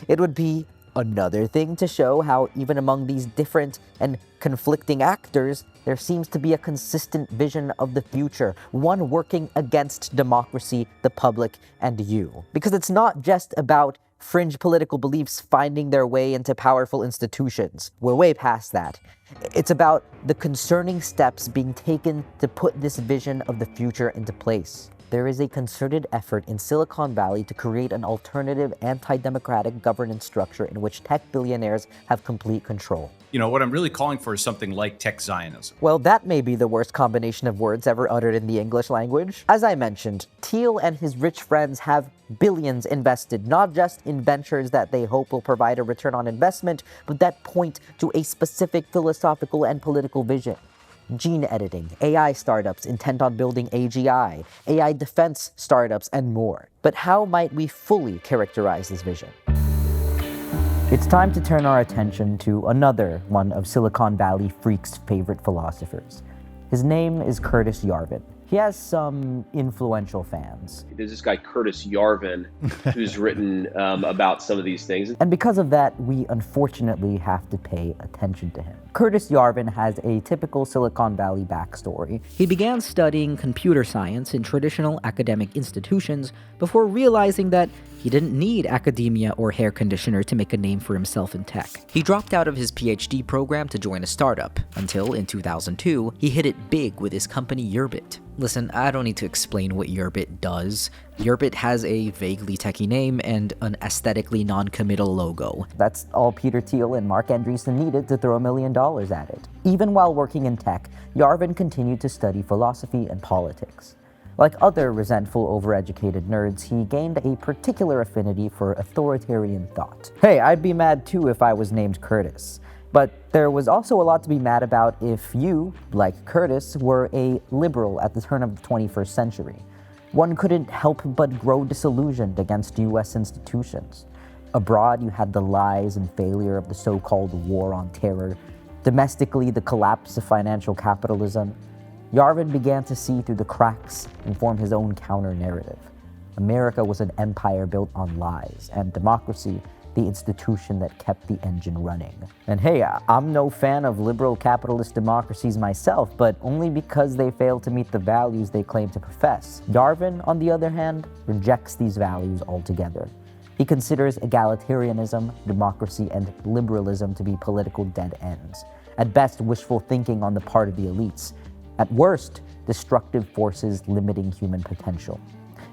It would be another thing to show how even among these different and conflicting actors, there seems to be a consistent vision of the future, one working against democracy, the public, and you. Because it's not just about fringe political beliefs finding their way into powerful institutions. We're way past that. It's about the concerning steps being taken to put this vision of the future into place. There is a concerted effort in Silicon Valley to create an alternative anti-democratic governance structure in which tech billionaires have complete control. You know, what I'm really calling for is something like tech Zionism. Well, that may be the worst combination of words ever uttered in the English language. As I mentioned, Thiel and his rich friends have billions invested, not just in ventures that they hope will provide a return on investment, but that point to a specific philosophical and political vision. Gene editing, AI startups intent on building AGI, AI defense startups, and more. But how might we fully characterize this vision? It's time to turn our attention to another one of Silicon Valley freaks' favorite philosophers. His name is Curtis Yarvin. He has some influential fans. There's this guy, Curtis Yarvin, who's written about some of these things. And because of that, we unfortunately have to pay attention to him. Curtis Yarvin has a typical Silicon Valley backstory. He began studying computer science in traditional academic institutions before realizing that he didn't need academia or hair conditioner to make a name for himself in tech. He dropped out of his PhD program to join a startup, until in 2002, he hit it big with his company Yerbit. Listen, I don't need to explain what Yerbit does. Yerbit has a vaguely techie name and an aesthetically non-committal logo. That's all Peter Thiel and Marc Andreessen needed to throw $1 million at it. Even while working in tech, Yarvin continued to study philosophy and politics. Like other resentful, overeducated nerds, he gained a particular affinity for authoritarian thought. Hey, I'd be mad too if I was named Curtis. But there was also a lot to be mad about if you, like Curtis, were a liberal at the turn of the 21st century. One couldn't help but grow disillusioned against US institutions. Abroad, you had the lies and failure of the so-called war on terror. Domestically, the collapse of financial capitalism. Yarvin began to see through the cracks and form his own counter-narrative. America was an empire built on lies, and democracy, the institution that kept the engine running. And hey, I'm no fan of liberal capitalist democracies myself, but only because they fail to meet the values they claim to profess. Yarvin, on the other hand, rejects these values altogether. He considers egalitarianism, democracy, and liberalism to be political dead ends. At best, wishful thinking on the part of the elites. At worst, destructive forces limiting human potential.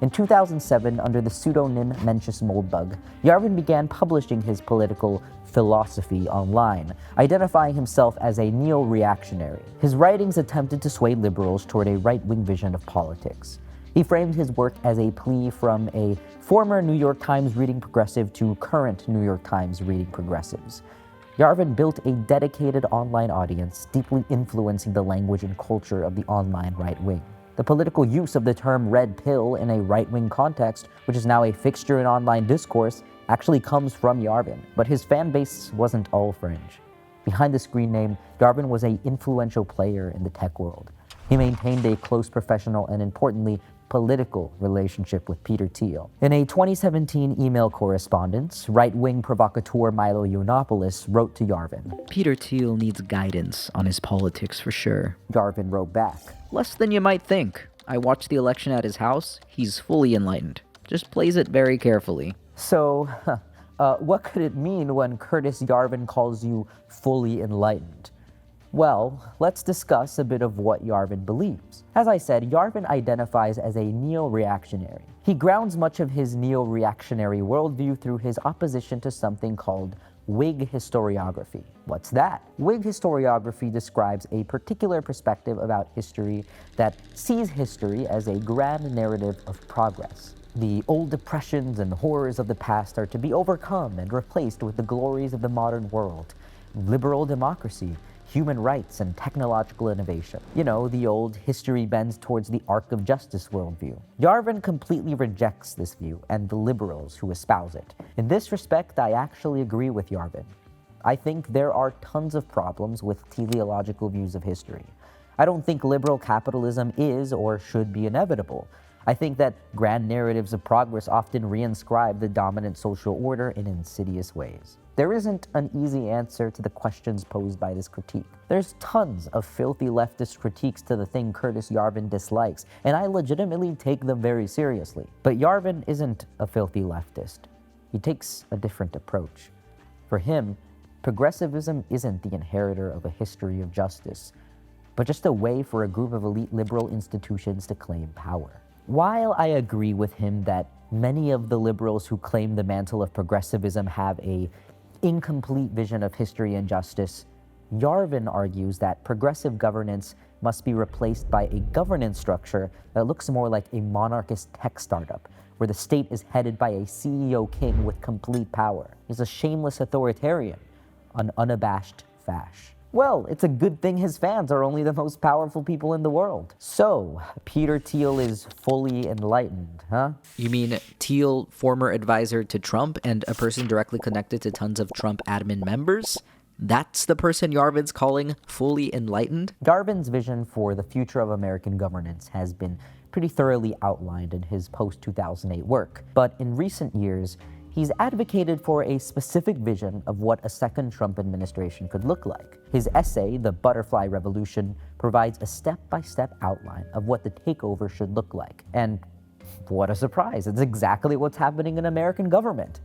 In 2007, under the pseudonym Mencius Moldbug, Yarvin began publishing his political philosophy online, identifying himself as a neo-reactionary. His writings attempted to sway liberals toward a right-wing vision of politics. He framed his work as a plea from a former New York Times reading progressive to current New York Times reading progressives. Yarvin built a dedicated online audience, deeply influencing the language and culture of the online right wing. The political use of the term red pill in a right-wing context, which is now a fixture in online discourse, actually comes from Yarvin. But his fan base wasn't all fringe. Behind the screen name, Yarvin was an influential player in the tech world. He maintained a close professional and, importantly, political relationship with Peter Thiel. In a 2017 email correspondence, right-wing provocateur Milo Yiannopoulos wrote to Yarvin. Peter Thiel needs guidance on his politics for sure. Yarvin wrote back. Less than you might think. I watched the election at his house. He's fully enlightened. Just plays it very carefully. So, what could it mean when Curtis Yarvin calls you fully enlightened? Well, let's discuss a bit of what Yarvin believes. As I said, Yarvin identifies as a neo-reactionary. He grounds much of his neo-reactionary worldview through his opposition to something called Whig historiography. What's that? Whig historiography describes a particular perspective about history that sees history as a grand narrative of progress. The old depressions and horrors of the past are to be overcome and replaced with the glories of the modern world, liberal democracy, human rights, and technological innovation. You know, the old history bends towards the arc of justice worldview. Yarvin completely rejects this view and the liberals who espouse it. In this respect, I actually agree with Yarvin. I think there are tons of problems with teleological views of history. I don't think liberal capitalism is or should be inevitable. I think that grand narratives of progress often reinscribe the dominant social order in insidious ways. There isn't an easy answer to the questions posed by this critique. There's tons of filthy leftist critiques to the thing Curtis Yarvin dislikes, and I legitimately take them very seriously. But Yarvin isn't a filthy leftist. He takes a different approach. For him, progressivism isn't the inheritor of a history of justice, but just a way for a group of elite liberal institutions to claim power. While I agree with him that many of the liberals who claim the mantle of progressivism have a incomplete vision of history and justice, Yarvin argues that progressive governance must be replaced by a governance structure that looks more like a monarchist tech startup, where the state is headed by a CEO king with complete power. He's a shameless authoritarian, an unabashed fash. Well, it's a good thing his fans are only the most powerful people in the world. So, Peter Thiel is fully enlightened, huh? You mean Thiel, former advisor to Trump and a person directly connected to tons of Trump admin members? That's the person Yarvin's calling fully enlightened? Yarvin's vision for the future of American governance has been pretty thoroughly outlined in his post-2008 work. But in recent years, he's advocated for a specific vision of what a second Trump administration could look like. His essay, The Butterfly Revolution, provides a step-by-step outline of what the takeover should look like. And what a surprise, it's exactly what's happening in American government.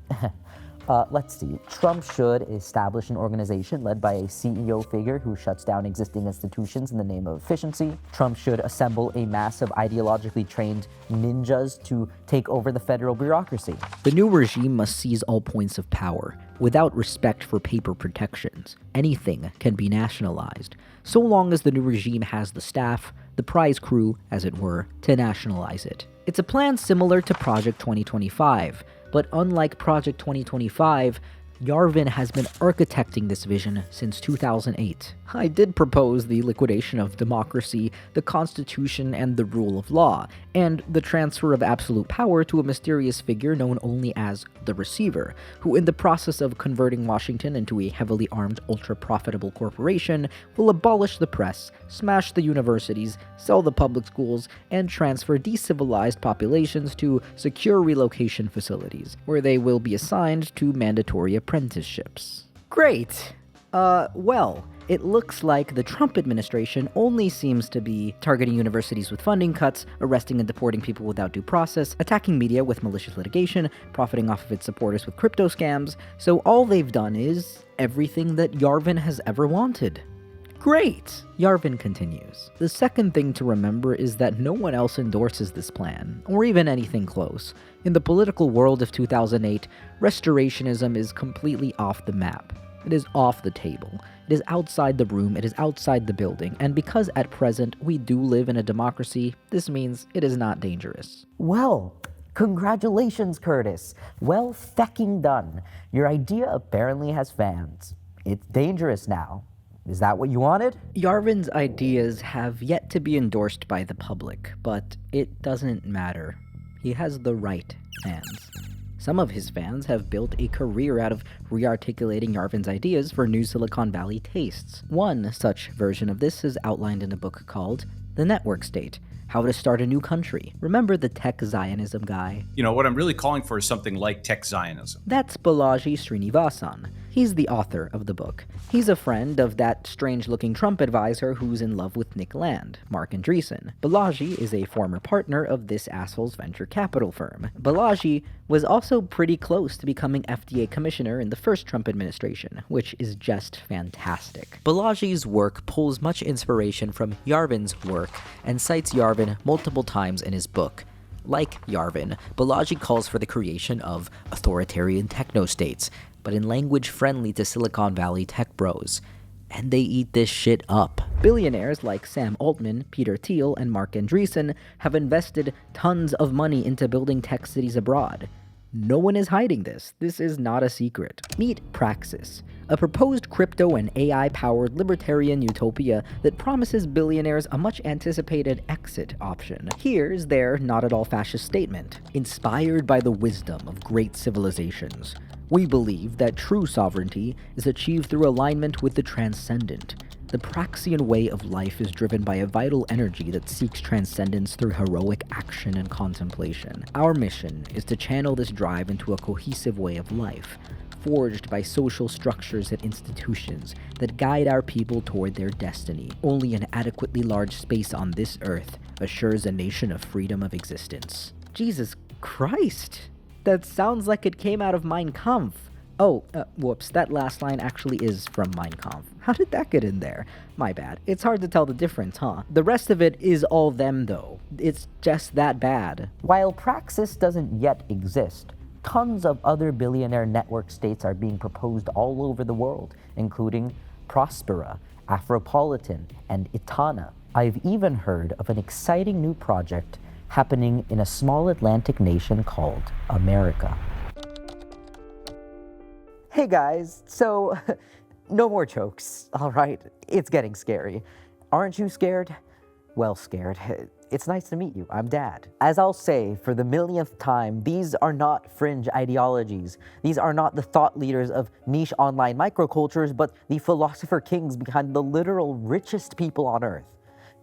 Let's see. Trump should establish an organization led by a CEO figure who shuts down existing institutions in the name of efficiency. Trump should assemble a mass of ideologically trained ninjas to take over the federal bureaucracy. The new regime must seize all points of power, without respect for paper protections. Anything can be nationalized, so long as the new regime has the staff, the prize crew, as it were, to nationalize it. It's a plan similar to Project 2025, but unlike Project 2025, Yarvin has been architecting this vision since 2008. I did propose the liquidation of democracy, the Constitution, and the rule of law, and the transfer of absolute power to a mysterious figure known only as the Receiver, who in the process of converting Washington into a heavily armed, ultra-profitable corporation, will abolish the press, smash the universities, sell the public schools, and transfer decivilized populations to secure relocation facilities, where they will be assigned to mandatory apprenticeships. Great! Well, it looks like the Trump administration only seems to be targeting universities with funding cuts, arresting and deporting people without due process, attacking media with malicious litigation, profiting off of its supporters with crypto scams, so all they've done is everything that Yarvin has ever wanted. Great! Yarvin continues. The second thing to remember is that no one else endorses this plan, or even anything close. In the political world of 2008, restorationism is completely off the map. It is off the table. It is outside the room, it is outside the building, and because at present we do live in a democracy, this means it is not dangerous. Well, congratulations, Curtis. Well fecking done. Your idea apparently has fans. It's dangerous now. Is that what you wanted? Yarvin's ideas have yet to be endorsed by the public, but it doesn't matter. He has the right fans. Some of his fans have built a career out of re-articulating Yarvin's ideas for new Silicon Valley tastes. One such version of this is outlined in a book called The Network State: How to Start a New Country. Remember the tech Zionism guy? You know, what I'm really calling for is something like tech Zionism. That's Balaji Srinivasan. He's the author of the book. He's a friend of that strange-looking Trump advisor who's in love with Nick Land, Marc Andreessen. Balaji is a former partner of this asshole's venture capital firm. Balaji was also pretty close to becoming FDA commissioner in the first Trump administration, which is just fantastic. Balaji's work pulls much inspiration from Yarvin's work and cites Yarvin multiple times in his book. Like Yarvin, Balaji calls for the creation of authoritarian techno-states, but in language friendly to Silicon Valley tech bros. And they eat this shit up. Billionaires like Sam Altman, Peter Thiel, and Marc Andreessen have invested tons of money into building tech cities abroad. No one is hiding this. This is not a secret. Meet Praxis, a proposed crypto and AI-powered libertarian utopia that promises billionaires a much-anticipated exit option. Here's their not-at-all fascist statement. Inspired by the wisdom of great civilizations, we believe that true sovereignty is achieved through alignment with the transcendent. The Praxian way of life is driven by a vital energy that seeks transcendence through heroic action and contemplation. Our mission is to channel this drive into a cohesive way of life, forged by social structures and institutions that guide our people toward their destiny. Only an adequately large space on this earth assures a nation of freedom of existence. Jesus Christ! That sounds like it came out of Mein Kampf. Oh, whoops, that last line actually is from Mein Kampf. How did that get in there? My bad. It's hard to tell the difference, huh? The rest of it is all them, though. It's just that bad. While Praxis doesn't yet exist, tons of other billionaire network states are being proposed all over the world, including Prospera, Afropolitan, and Itana. I've even heard of an exciting new project happening in a small Atlantic nation called America. Hey guys, so no more jokes, all right? It's getting scary. Aren't you scared? Well, scared. It's nice to meet you. I'm Dad. As I'll say for the millionth time, these are not fringe ideologies. These are not the thought leaders of niche online microcultures, but the philosopher kings behind the literal richest people on Earth.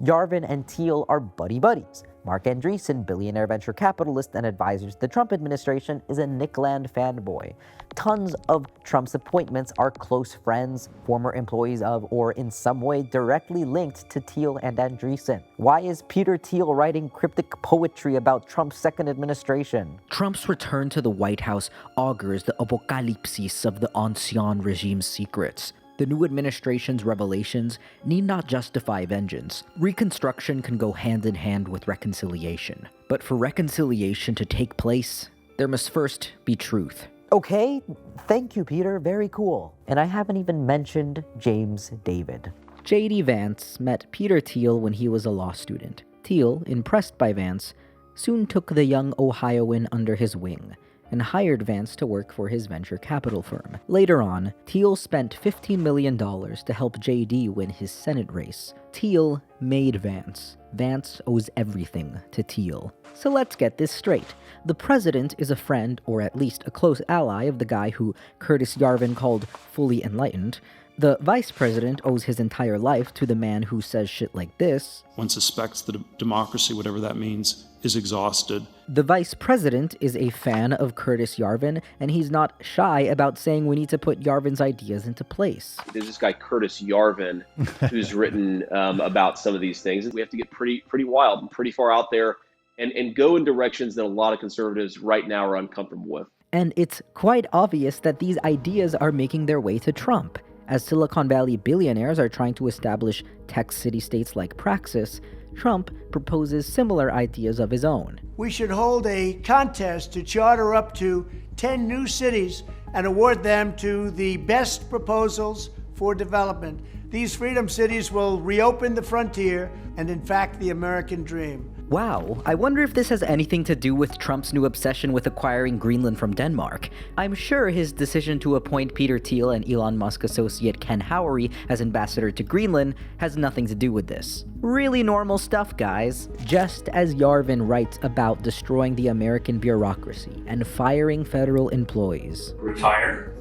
Yarvin and Thiel are buddy-buddies. Marc Andreessen, billionaire venture capitalist and advisor to the Trump administration, is a Nick Land fanboy. Tons of Trump's appointments are close friends, former employees of, or in some way directly linked to Thiel and Andreessen. Why is Peter Thiel writing cryptic poetry about Trump's second administration? Trump's return to the White House augurs the apocalypsis of the ancien regime's secrets. The new administration's revelations need not justify vengeance. Reconstruction can go hand in hand with reconciliation. But for reconciliation to take place, there must first be truth. Okay, thank you, Peter. Very cool. And I haven't even mentioned James David. J.D. Vance met Peter Thiel when he was a law student. Thiel, impressed by Vance, soon took the young Ohioan under his wing and hired Vance to work for his venture capital firm. Later on, Thiel spent $15 million to help JD win his Senate race. Thiel made Vance. Vance owes everything to Thiel. So let's get this straight. The president is a friend, or at least a close ally, of the guy who Curtis Yarvin called fully enlightened. The vice president owes his entire life to the man who says shit like this. One suspects that democracy, whatever that means, is exhausted. The vice president is a fan of Curtis Yarvin, and he's not shy about saying we need to put Yarvin's ideas into place. There's this guy, Curtis Yarvin, who's written about some of these things. We have to get pretty wild and pretty far out there and go in directions that a lot of conservatives right now are uncomfortable with. And it's quite obvious that these ideas are making their way to Trump. As Silicon Valley billionaires are trying to establish tech city-states like Praxis, Trump proposes similar ideas of his own. We should hold a contest to charter up to 10 new cities and award them to the best proposals for development. These freedom cities will reopen the frontier and, in fact, the American dream. Wow, I wonder if this has anything to do with Trump's new obsession with acquiring Greenland from Denmark. I'm sure his decision to appoint Peter Thiel and Elon Musk associate Ken Howery as ambassador to Greenland has nothing to do with this. Really normal stuff, guys. Just as Yarvin writes about destroying the American bureaucracy and firing federal employees. Retire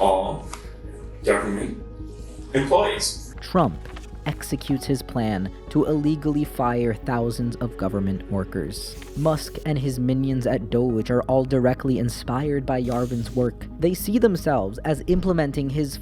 all government employees. Trump executes his plan to illegally fire thousands of government workers. Musk and his minions at Doge are all directly inspired by Yarvin's work. They see themselves as implementing his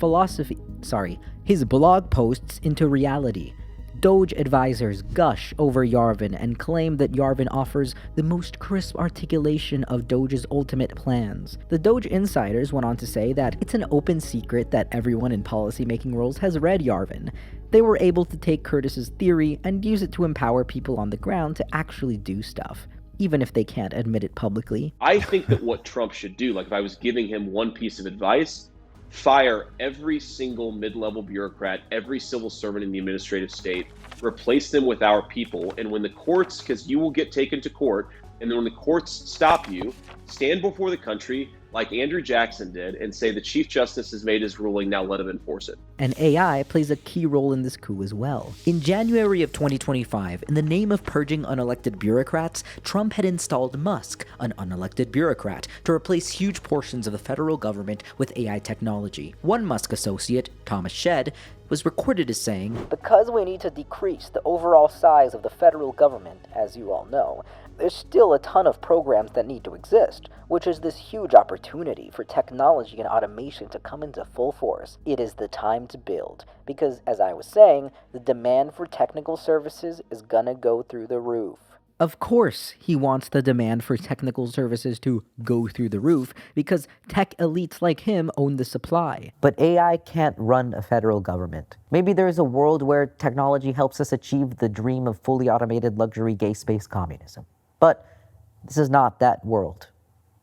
blog posts into reality. Doge advisors gush over Yarvin and claim that Yarvin offers the most crisp articulation of Doge's ultimate plans. The Doge insiders went on to say that it's an open secret that everyone in policymaking roles has read Yarvin. They were able to take Curtis's theory and use it to empower people on the ground to actually do stuff, even if they can't admit it publicly. I think that what Trump should do, like if I was giving him one piece of advice, fire every single mid-level bureaucrat, every civil servant in the administrative state, replace them with our people, and when the courts, because you will get taken to court, and then when the courts stop you, stand before the country like Andrew Jackson did and say the Chief Justice has made his ruling, now let him enforce it. And AI plays a key role in this coup as well. In January of 2025, in the name of purging unelected bureaucrats, Trump had installed Musk, an unelected bureaucrat, to replace huge portions of the federal government with AI technology. One Musk associate, Thomas Shedd, was recorded as saying, "Because we need to decrease the overall size of the federal government, as you all know, there's still a ton of programs that need to exist, which is this huge opportunity for technology and automation to come into full force. It is the time to build, because as I was saying, the demand for technical services is gonna go through the roof." Of course, he wants the demand for technical services to go through the roof because tech elites like him own the supply. But AI can't run a federal government. Maybe there is a world where technology helps us achieve the dream of fully automated luxury gay space communism. But this is not that world.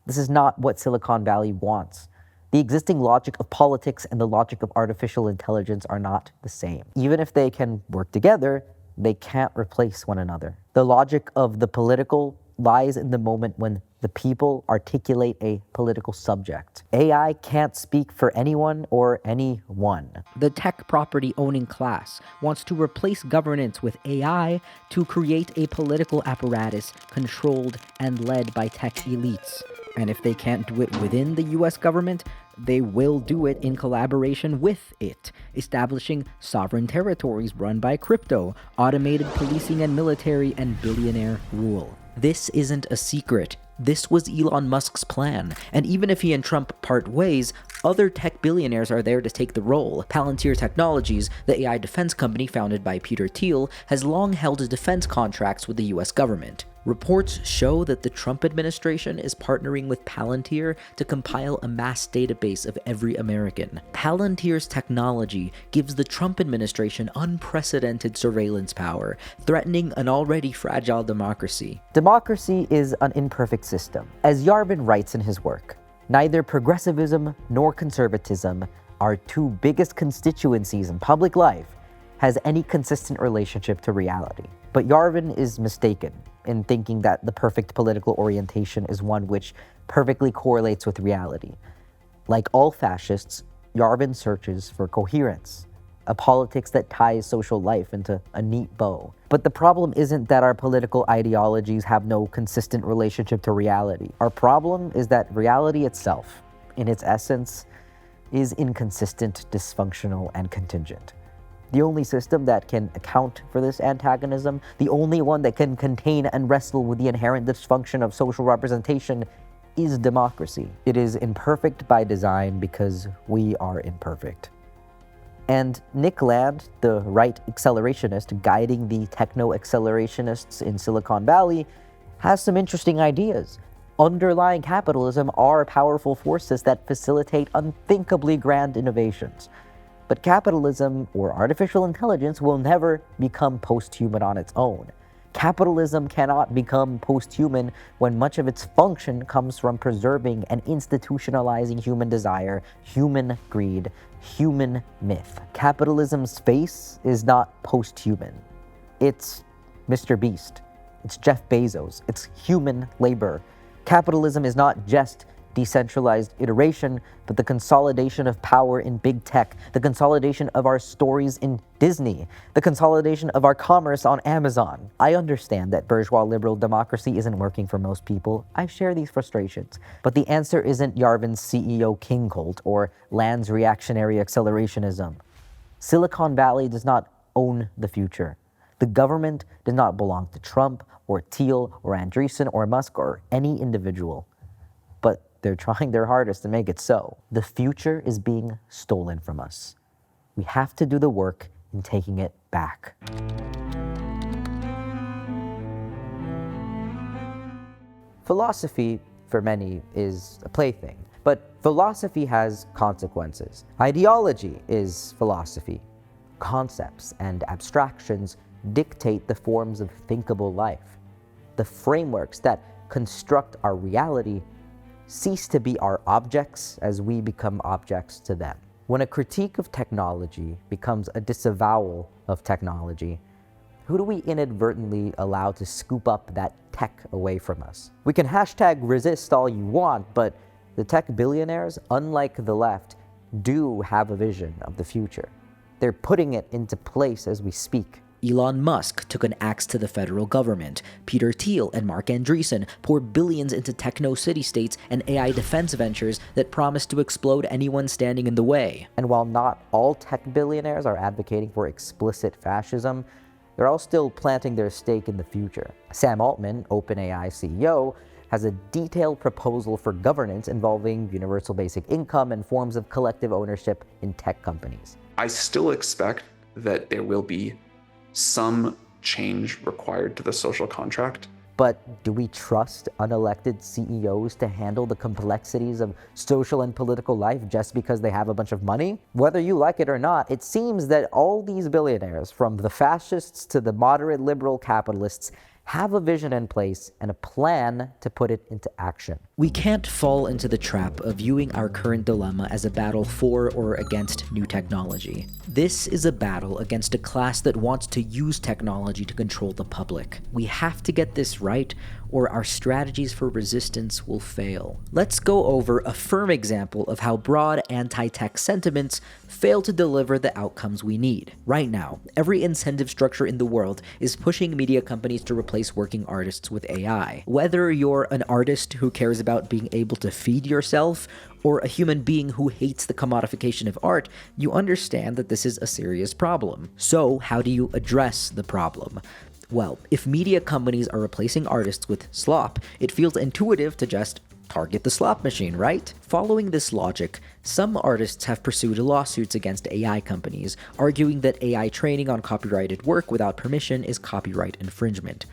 This is not what Silicon Valley wants. The existing logic of politics and the logic of artificial intelligence are not the same. Even if they can work together, they can't replace one another. The logic of the political lies in the moment when the people articulate a political subject. AI can't speak for anyone or anyone. The tech property owning class wants to replace governance with AI to create a political apparatus controlled and led by tech elites. And if they can't do it within the US government, they will do it in collaboration with it, establishing sovereign territories run by crypto, automated policing and military, and billionaire rule. This isn't a secret. This was Elon Musk's plan, and even if he and Trump part ways, other tech billionaires are there to take the role. Palantir Technologies, the AI defense company founded by Peter Thiel, has long held defense contracts with the US government. Reports show that the Trump administration is partnering with Palantir to compile a mass database of every American. Palantir's technology gives the Trump administration unprecedented surveillance power, threatening an already fragile democracy. Democracy is an imperfect system. As Yarvin writes in his work, neither progressivism nor conservatism, our two biggest constituencies in public life, has any consistent relationship to reality. But Yarvin is mistaken in thinking that the perfect political orientation is one which perfectly correlates with reality. Like all fascists, Yarvin searches for coherence, a politics that ties social life into a neat bow. But the problem isn't that our political ideologies have no consistent relationship to reality. Our problem is that reality itself, in its essence, is inconsistent, dysfunctional, and contingent. The only system that can account for this antagonism, the only one that can contain and wrestle with the inherent dysfunction of social representation, is democracy. It is imperfect by design because we are imperfect. And Nick Land, the right accelerationist guiding the techno-accelerationists in Silicon Valley, has some interesting ideas. Underlying capitalism are powerful forces that facilitate unthinkably grand innovations. But capitalism or artificial intelligence will never become post-human on its own. Capitalism cannot become post-human when much of its function comes from preserving and institutionalizing human desire, human greed, human myth. Capitalism's face is not post-human. It's Mr. Beast. It's Jeff Bezos. It's human labor. Capitalism is not just decentralized iteration, but the consolidation of power in big tech, the consolidation of our stories in Disney, the consolidation of our commerce on Amazon. I understand that bourgeois liberal democracy isn't working for most people. I share these frustrations. But the answer isn't Yarvin's CEO king cult or Land's reactionary accelerationism. Silicon Valley does not own the future. The government does not belong to Trump or Thiel or Andreessen or Musk or any individual. But they're trying their hardest to make it so. The future is being stolen from us. We have to do the work in taking it back. Philosophy, for many, is a plaything. But philosophy has consequences. Ideology is philosophy. Concepts and abstractions dictate the forms of thinkable life. The frameworks that construct our reality cease to be our objects as we become objects to them. When a critique of technology becomes a disavowal of technology, who do we inadvertently allow to scoop up that tech away from us? We can hashtag resist all you want, but the tech billionaires, unlike the left, do have a vision of the future. They're putting it into place as we speak. Elon Musk took an axe to the federal government. Peter Thiel and Marc Andreessen pour billions into techno city-states and AI defense ventures that promise to explode anyone standing in the way. And while not all tech billionaires are advocating for explicit fascism, they're all still planting their stake in the future. Sam Altman, OpenAI CEO, has a detailed proposal for governance involving universal basic income and forms of collective ownership in tech companies. I still expect that there will be some change required to the social contract. But do we trust unelected CEOs to handle the complexities of social and political life just because they have a bunch of money? Whether you like it or not, it seems that all these billionaires, from the fascists to the moderate liberal capitalists, have a vision in place and a plan to put it into action. We can't fall into the trap of viewing our current dilemma as a battle for or against new technology. This is a battle against a class that wants to use technology to control the public. We have to get this right, or our strategies for resistance will fail. Let's go over a firm example of how broad anti-tech sentiments fail to deliver the outcomes we need. Right now, every incentive structure in the world is pushing media companies to replace working artists with AI. Whether you're an artist who cares about being able to feed yourself, or a human being who hates the commodification of art, you understand that this is a serious problem. So, how do you address the problem? Well, if media companies are replacing artists with slop, it feels intuitive to just target the slot machine, right? Following this logic, some artists have pursued lawsuits against AI companies, arguing that AI training on copyrighted work without permission is copyright infringement.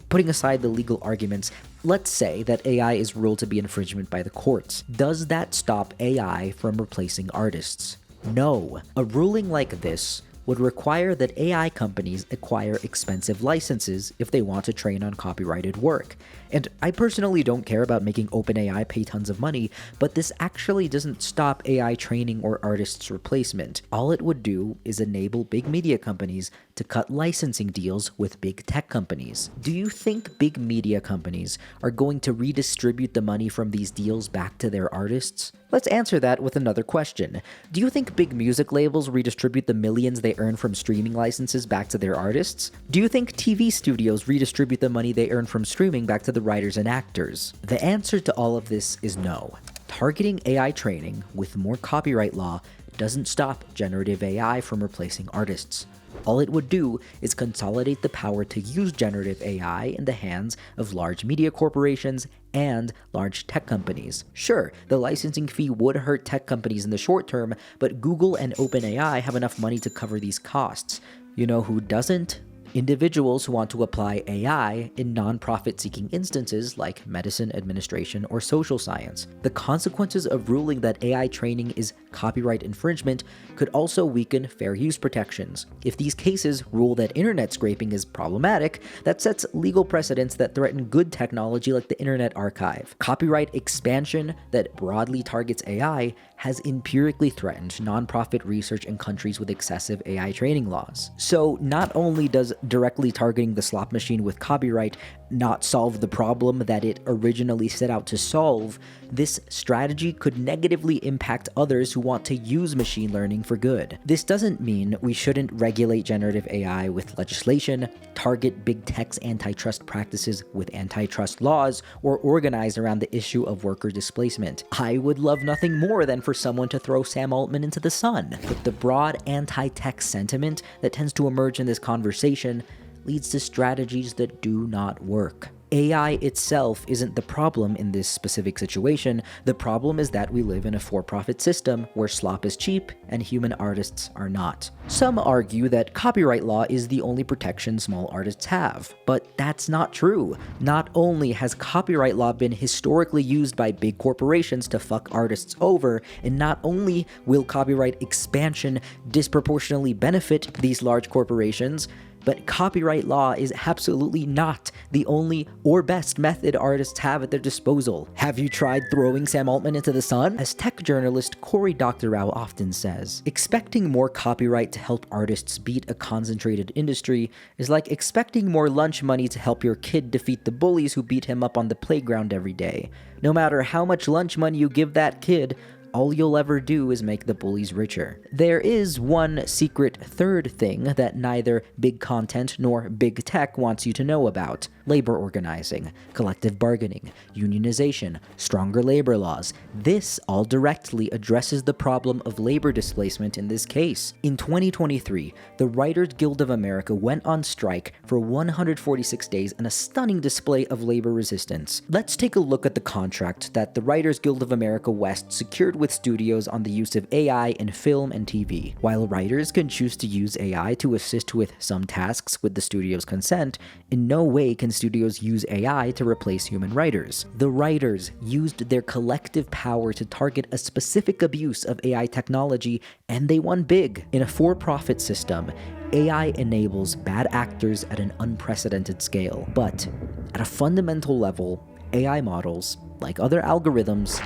Putting aside the legal arguments, let's say that AI is ruled to be infringement by the courts. Does that stop AI from replacing artists? No. A ruling like this would require that AI companies acquire expensive licenses if they want to train on copyrighted work. And I personally don't care about making OpenAI pay tons of money, but this actually doesn't stop AI training or artists' replacement. All it would do is enable big media companies to cut licensing deals with big tech companies. Do you think big media companies are going to redistribute the money from these deals back to their artists? Let's answer that with another question. Do you think big music labels redistribute the millions they earn from streaming licenses back to their artists? Do you think TV studios redistribute the money they earn from streaming back to the writers and actors? The answer to all of this is no. Targeting AI training with more copyright law doesn't stop generative AI from replacing artists. All it would do is consolidate the power to use generative AI in the hands of large media corporations and large tech companies. Sure, the licensing fee would hurt tech companies in the short term, but Google and OpenAI have enough money to cover these costs. You know who doesn't? Individuals who want to apply AI in non-profit-seeking instances like medicine, administration, or social science. The consequences of ruling that AI training is copyright infringement could also weaken fair use protections. If these cases rule that internet scraping is problematic, that sets legal precedents that threaten good technology like the Internet Archive. Copyright expansion that broadly targets AI has empirically threatened nonprofit research in countries with excessive AI training laws. So not only does directly targeting the slot machine with copyright not solve the problem that it originally set out to solve, this strategy could negatively impact others who want to use machine learning for good. This doesn't mean we shouldn't regulate generative AI with legislation, target big tech's antitrust practices with antitrust laws, or organize around the issue of worker displacement. I would love nothing more than for someone to throw Sam Altman into the sun. But the broad anti-tech sentiment that tends to emerge in this conversation leads to strategies that do not work. AI itself isn't the problem in this specific situation. The problem is that we live in a for-profit system where slop is cheap and human artists are not. Some argue that copyright law is the only protection small artists have, but that's not true. Not only has copyright law been historically used by big corporations to fuck artists over, and not only will copyright expansion disproportionately benefit these large corporations, but copyright law is absolutely not the only or best method artists have at their disposal. Have you tried throwing Sam Altman into the sun? As tech journalist Cory Doctorow often says, expecting more copyright to help artists beat a concentrated industry is like expecting more lunch money to help your kid defeat the bullies who beat him up on the playground every day. No matter how much lunch money you give that kid, all you'll ever do is make the bullies richer. There is one secret third thing that neither big content nor big tech wants you to know about: labor organizing, collective bargaining, unionization, stronger labor laws. This all directly addresses the problem of labor displacement in this case. In 2023, the Writers Guild of America went on strike for 146 days in a stunning display of labor resistance. Let's take a look at the contract that the Writers Guild of America West secured with studios on the use of AI in film and TV. While writers can choose to use AI to assist with some tasks with the studio's consent, in no way can studios use AI to replace human writers. The writers used their collective power to target a specific abuse of AI technology, and they won big. In a for-profit system, AI enables bad actors at an unprecedented scale. But at a fundamental level, AI models, like other algorithms,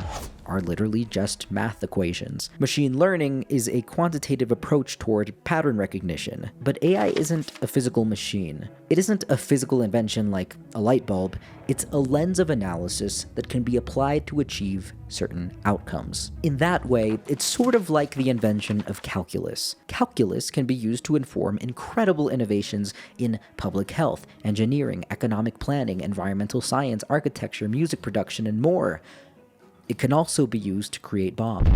are literally just math equations. Machine learning is a quantitative approach toward pattern recognition, but AI isn't a physical machine. It isn't a physical invention like a light bulb. It's a lens of analysis that can be applied to achieve certain outcomes. In that way, it's sort of like the invention of calculus. Calculus can be used to inform incredible innovations in public health, engineering, economic planning, environmental science, architecture, music production, and more. It can also be used to create bombs.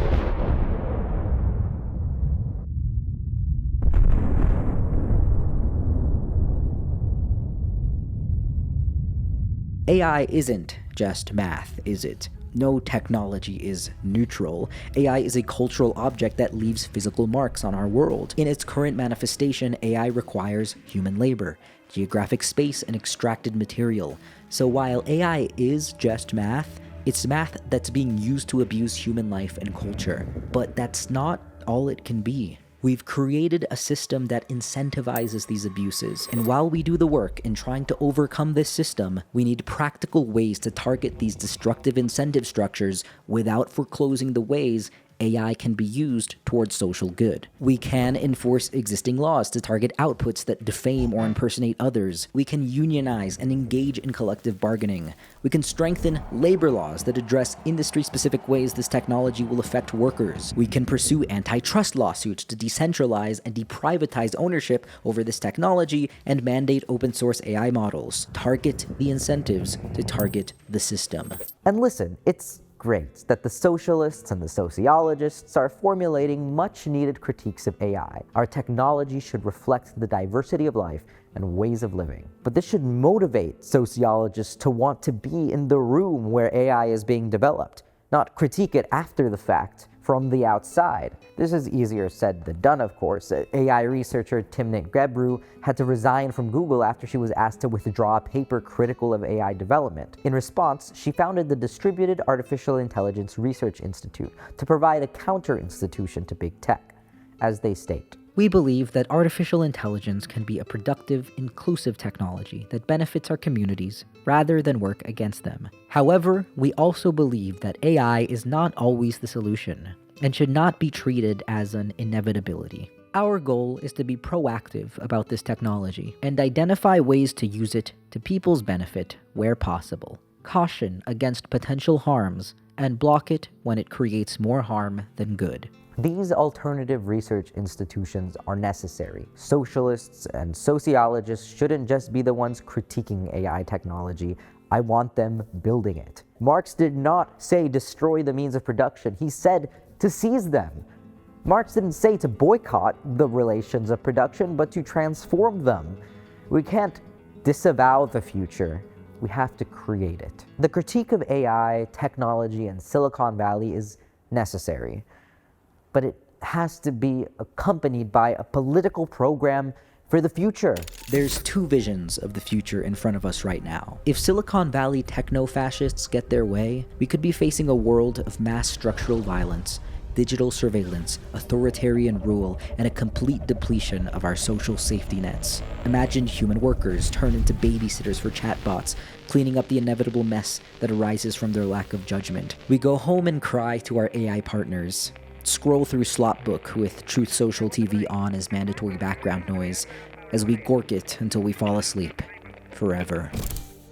AI isn't just math, is it? No technology is neutral. AI is a cultural object that leaves physical marks on our world. In its current manifestation, AI requires human labor, geographic space, and extracted material. So while AI is just math, it's math that's being used to abuse human life and culture. But that's not all it can be. We've created a system that incentivizes these abuses, and while we do the work in trying to overcome this system, we need practical ways to target these destructive incentive structures without foreclosing the ways AI can be used towards social good. We can enforce existing laws to target outputs that defame or impersonate others. We can unionize and engage in collective bargaining. We can strengthen labor laws that address industry-specific ways this technology will affect workers. We can pursue antitrust lawsuits to decentralize and deprivatize ownership over this technology and mandate open-source AI models. Target the incentives to target the system. And listen, it's great that the socialists and the sociologists are formulating much-needed critiques of AI. Our technology should reflect the diversity of life and ways of living. But this should motivate sociologists to want to be in the room where AI is being developed, not critique it after the fact from the outside. This is easier said than done, of course. AI researcher Timnit Gebru had to resign from Google after she was asked to withdraw a paper critical of AI development. In response, she founded the Distributed Artificial Intelligence Research Institute to provide a counter-institution to big tech, as they state. We believe that artificial intelligence can be a productive, inclusive technology that benefits our communities rather than work against them. However, we also believe that AI is not always the solution and should not be treated as an inevitability. Our goal is to be proactive about this technology and identify ways to use it to people's benefit where possible. Caution against potential harms and block it when it creates more harm than good. These alternative research institutions are necessary. Socialists and sociologists shouldn't just be the ones critiquing AI technology. I want them building it. Marx did not say destroy the means of production. He said to seize them. Marx didn't say to boycott the relations of production, but to transform them. We can't disavow the future. We have to create it. The critique of AI, technology, and Silicon Valley is necessary, but it has to be accompanied by a political program for the future. There's two visions of the future in front of us right now. If Silicon Valley techno-fascists get their way, we could be facing a world of mass structural violence, digital surveillance, authoritarian rule, and a complete depletion of our social safety nets. Imagine human workers turn into babysitters for chatbots, cleaning up the inevitable mess that arises from their lack of judgment. We go home and cry to our AI partners, scroll through Slotbook with Truth Social TV on as mandatory background noise, as we gork it until we fall asleep, forever.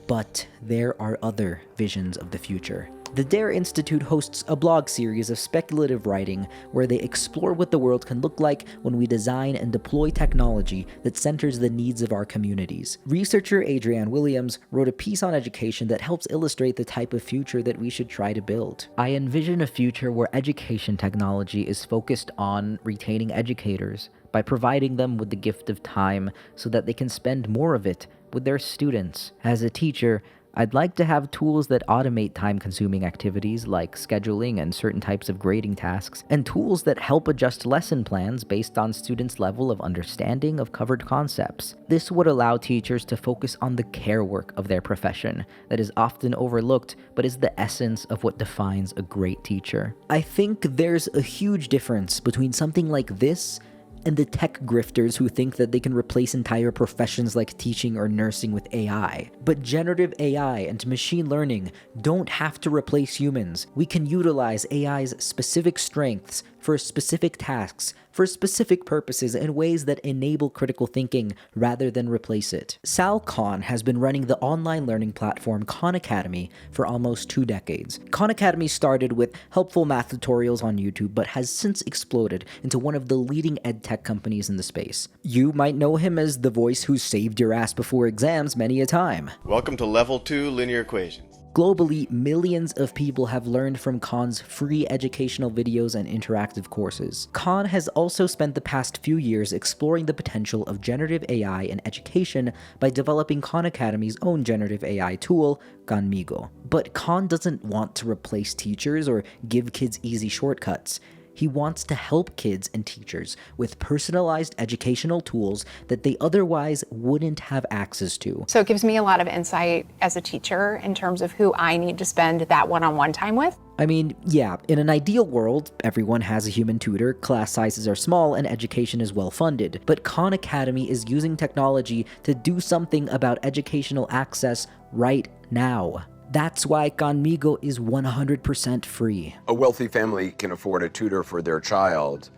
But there are other visions of the future. The Dare Institute hosts a blog series of speculative writing where they explore what the world can look like when we design and deploy technology that centers the needs of our communities. Researcher Adrienne Williams wrote a piece on education that helps illustrate the type of future that we should try to build. I envision a future where education technology is focused on retaining educators by providing them with the gift of time so that they can spend more of it with their students. As a teacher, I'd like to have tools that automate time-consuming activities like scheduling and certain types of grading tasks, and tools that help adjust lesson plans based on students' level of understanding of covered concepts. This would allow teachers to focus on the care work of their profession that is often overlooked but is the essence of what defines a great teacher. I think there's a huge difference between something like this and the tech grifters who think that they can replace entire professions like teaching or nursing with AI. But generative AI and machine learning don't have to replace humans. We can utilize AI's specific strengths for specific tasks, for specific purposes in ways that enable critical thinking rather than replace it. Sal Khan has been running the online learning platform Khan Academy for almost 2 decades. Khan Academy started with helpful math tutorials on YouTube, but has since exploded into one of the leading edtech companies in the space. You might know him as the voice who saved your ass before exams many a time. Welcome to Level 2 Linear Equations. Globally, millions of people have learned from Khan's free educational videos and interactive courses. Khan has also spent the past few years exploring the potential of generative AI in education by developing Khan Academy's own generative AI tool, Ganmigo. But Khan doesn't want to replace teachers or give kids easy shortcuts. He wants to help kids and teachers with personalized educational tools that they otherwise wouldn't have access to. So it gives me a lot of insight as a teacher in terms of who I need to spend that one-on-one time with. I mean, yeah, in an ideal world, everyone has a human tutor, class sizes are small, and education is well funded. But Khan Academy is using technology to do something about educational access right now. That's why Ganmigo is 100% free. A wealthy family can afford a tutor for their child.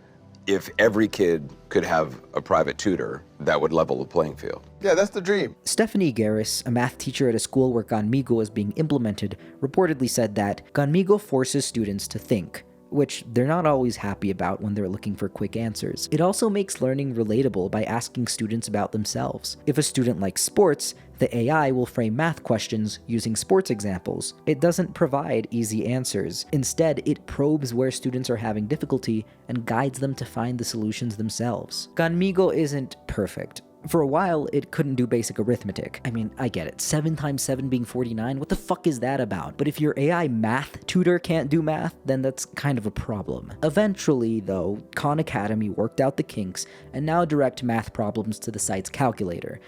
If every kid could have a private tutor, that would level the playing field. Yeah, that's the dream. Stephanie Garris, a math teacher at a school where Ganmigo is being implemented, reportedly said that Ganmigo forces students to think, which they're not always happy about when they're looking for quick answers. It also makes learning relatable by asking students about themselves. If a student likes sports, the AI will frame math questions using sports examples. It doesn't provide easy answers. Instead, it probes where students are having difficulty and guides them to find the solutions themselves. Ganmigo isn't perfect. For a while, it couldn't do basic arithmetic. I mean, I get it. 7 times 7 being 49, what the fuck is that about? But if your AI math tutor can't do math, then that's kind of a problem. Eventually, though, Khan Academy worked out the kinks and now direct math problems to the site's calculator.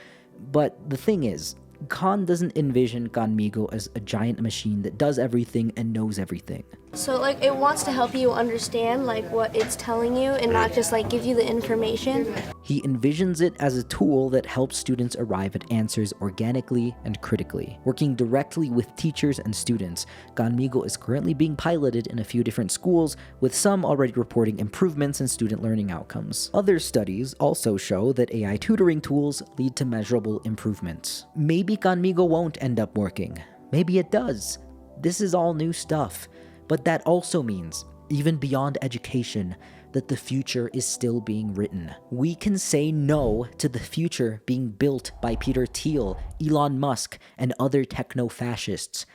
But the thing is, Khan doesn't envision Ganmigo as a giant machine that does everything and knows everything. So it wants to help you understand what it's telling you and not just give you the information. He envisions it as a tool that helps students arrive at answers organically and critically. Working directly with teachers and students, Ganmigo is currently being piloted in a few different schools, with some already reporting improvements in student learning outcomes. Other studies also show that AI tutoring tools lead to measurable improvements. Maybe Ganmigo won't end up working. Maybe it does. This is all new stuff. But that also means, even beyond education, that the future is still being written. We can say no to the future being built by Peter Thiel, Elon Musk, and other techno-fascists.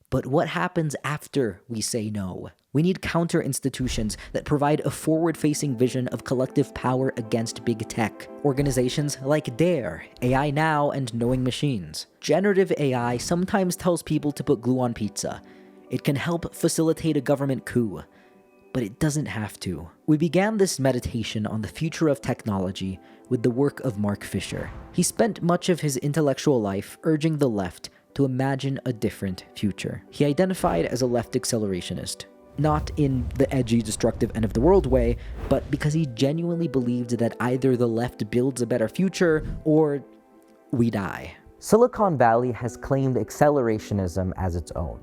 But what happens after we say no? We need counter-institutions that provide a forward-facing vision of collective power against big tech. Organizations like DARE, AI Now, and Knowing Machines. Generative AI sometimes tells people to put glue on pizza. It can help facilitate a government coup, but it doesn't have to. We began this meditation on the future of technology with the work of Mark Fisher. He spent much of his intellectual life urging the left to imagine a different future. He identified as a left accelerationist, not in the edgy, destructive end of the world way, but because he genuinely believed that either the left builds a better future or we die. Silicon Valley has claimed accelerationism as its own.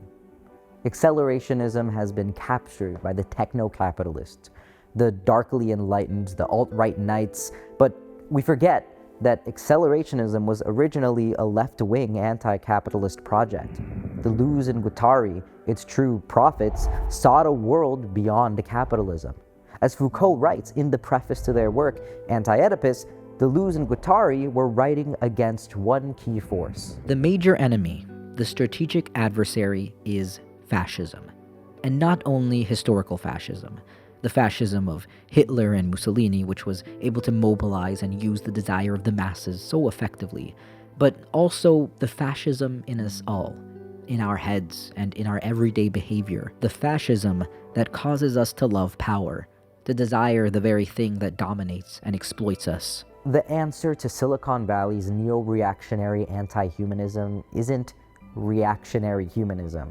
Accelerationism has been captured by the techno-capitalists, the darkly enlightened, the alt-right knights, but we forget that accelerationism was originally a left-wing anti-capitalist project. Deleuze and Guattari, its true prophets, sought a world beyond capitalism. As Foucault writes in the preface to their work, Anti-Oedipus, Deleuze and Guattari were writing against one key force. The major enemy, the strategic adversary, is fascism. And not only historical fascism, the fascism of Hitler and Mussolini, which was able to mobilize and use the desire of the masses so effectively, but also the fascism in us all, in our heads and in our everyday behavior, the fascism that causes us to love power, to desire the very thing that dominates and exploits us. The answer to Silicon Valley's neo-reactionary anti-humanism isn't reactionary humanism.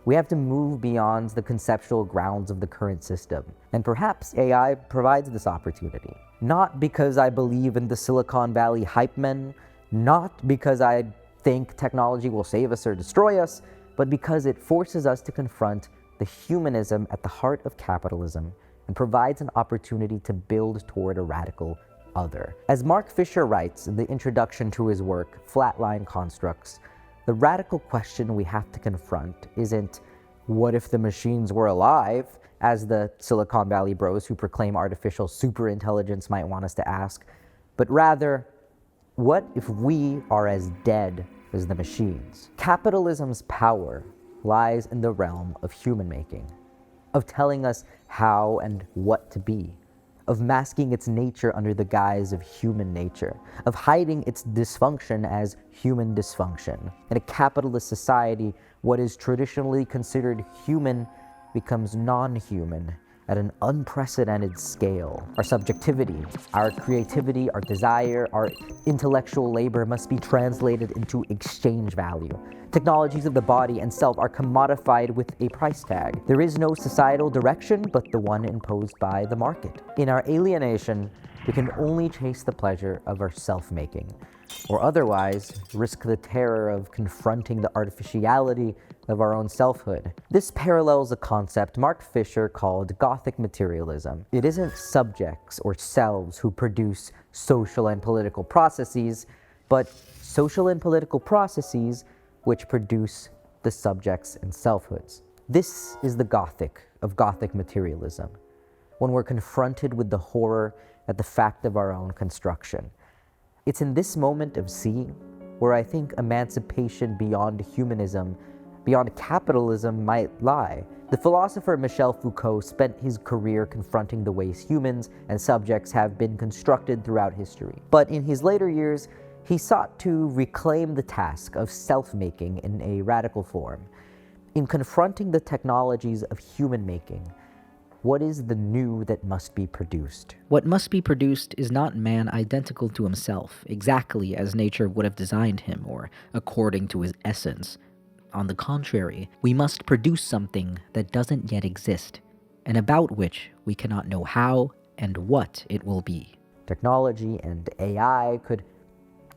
We have to move beyond the conceptual grounds of the current system, and perhaps AI provides this opportunity. Not because I believe in the Silicon Valley hype men, not because I think technology will save us or destroy us, but because it forces us to confront the humanism at the heart of capitalism and provides an opportunity to build toward a radical other. As Mark Fisher writes in the introduction to his work, Flatline Constructs, the radical question we have to confront isn't, what if the machines were alive, as the Silicon Valley bros who proclaim artificial superintelligence might want us to ask, but rather, what if we are as dead as the machines? Capitalism's power lies in the realm of human making, of telling us how and what to be, of masking its nature under the guise of human nature, of hiding its dysfunction as human dysfunction. In a capitalist society, what is traditionally considered human becomes non-human at an unprecedented scale. Our subjectivity, our creativity, our desire, our intellectual labor must be translated into exchange value. Technologies of the body and self are commodified with a price tag. There is no societal direction but the one imposed by the market. In our alienation, we can only chase the pleasure of our self-making, or otherwise risk the terror of confronting the artificiality of our own selfhood. This parallels a concept Mark Fisher called Gothic materialism. It isn't subjects or selves who produce social and political processes, but social and political processes which produce the subjects and selfhoods. This is the Gothic of Gothic materialism, when we're confronted with the horror at the fact of our own construction. It's in this moment of seeing where I think emancipation beyond humanism, beyond capitalism might lie. The philosopher Michel Foucault spent his career confronting the ways humans and subjects have been constructed throughout history. But in his later years, he sought to reclaim the task of self-making in a radical form. In confronting the technologies of human making, what is the new that must be produced? What must be produced is not man identical to himself, exactly as nature would have designed him, or according to his essence. On the contrary, we must produce something that doesn't yet exist, and about which we cannot know how and what it will be. Technology and AI could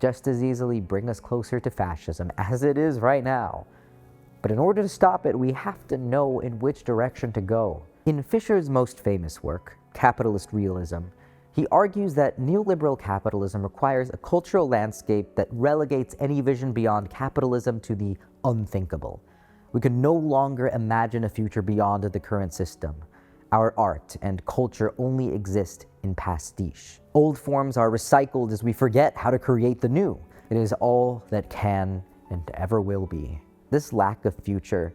just as easily bring us closer to fascism as it is right now. But in order to stop it, we have to know in which direction to go. In Fisher's most famous work, Capitalist Realism, he argues that neoliberal capitalism requires a cultural landscape that relegates any vision beyond capitalism to the unthinkable. We can no longer imagine a future beyond the current system. Our art and culture only exist in pastiche. Old forms are recycled as we forget how to create the new. It is all that can and ever will be. This lack of future,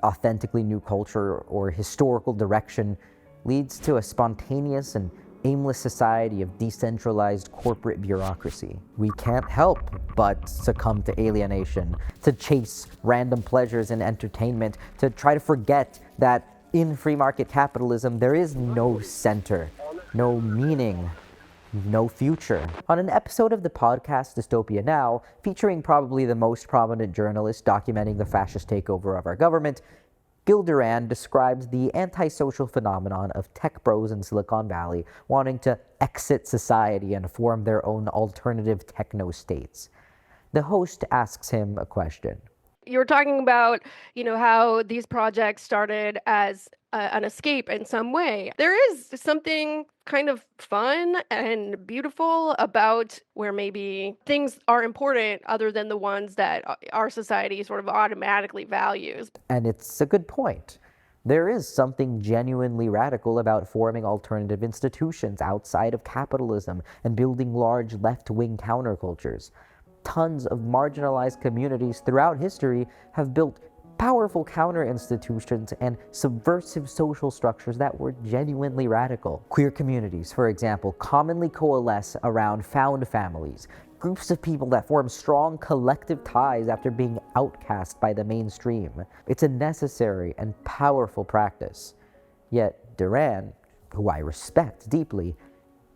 authentically new culture, or historical direction leads to a spontaneous and aimless society of decentralized corporate bureaucracy. We can't help but succumb to alienation, to chase random pleasures and entertainment, to try to forget that in free market capitalism there is no center, no meaning, no future. On an episode of the podcast Dystopia Now, featuring probably the most prominent journalist documenting the fascist takeover of our government, Gil Duran describes the antisocial phenomenon of tech bros in Silicon Valley wanting to exit society and form their own alternative techno-states. The host asks him a question. You were talking about, how these projects started as an escape in some way. There is something kind of fun and beautiful about where maybe things are important other than the ones that our society sort of automatically values. And it's a good point. There is something genuinely radical about forming alternative institutions outside of capitalism and building large left-wing countercultures. Tons of marginalized communities throughout history have built powerful counter-institutions and subversive social structures that were genuinely radical. Queer communities, for example, commonly coalesce around found families, groups of people that form strong collective ties after being outcast by the mainstream. It's a necessary and powerful practice. Yet Duran, who I respect deeply,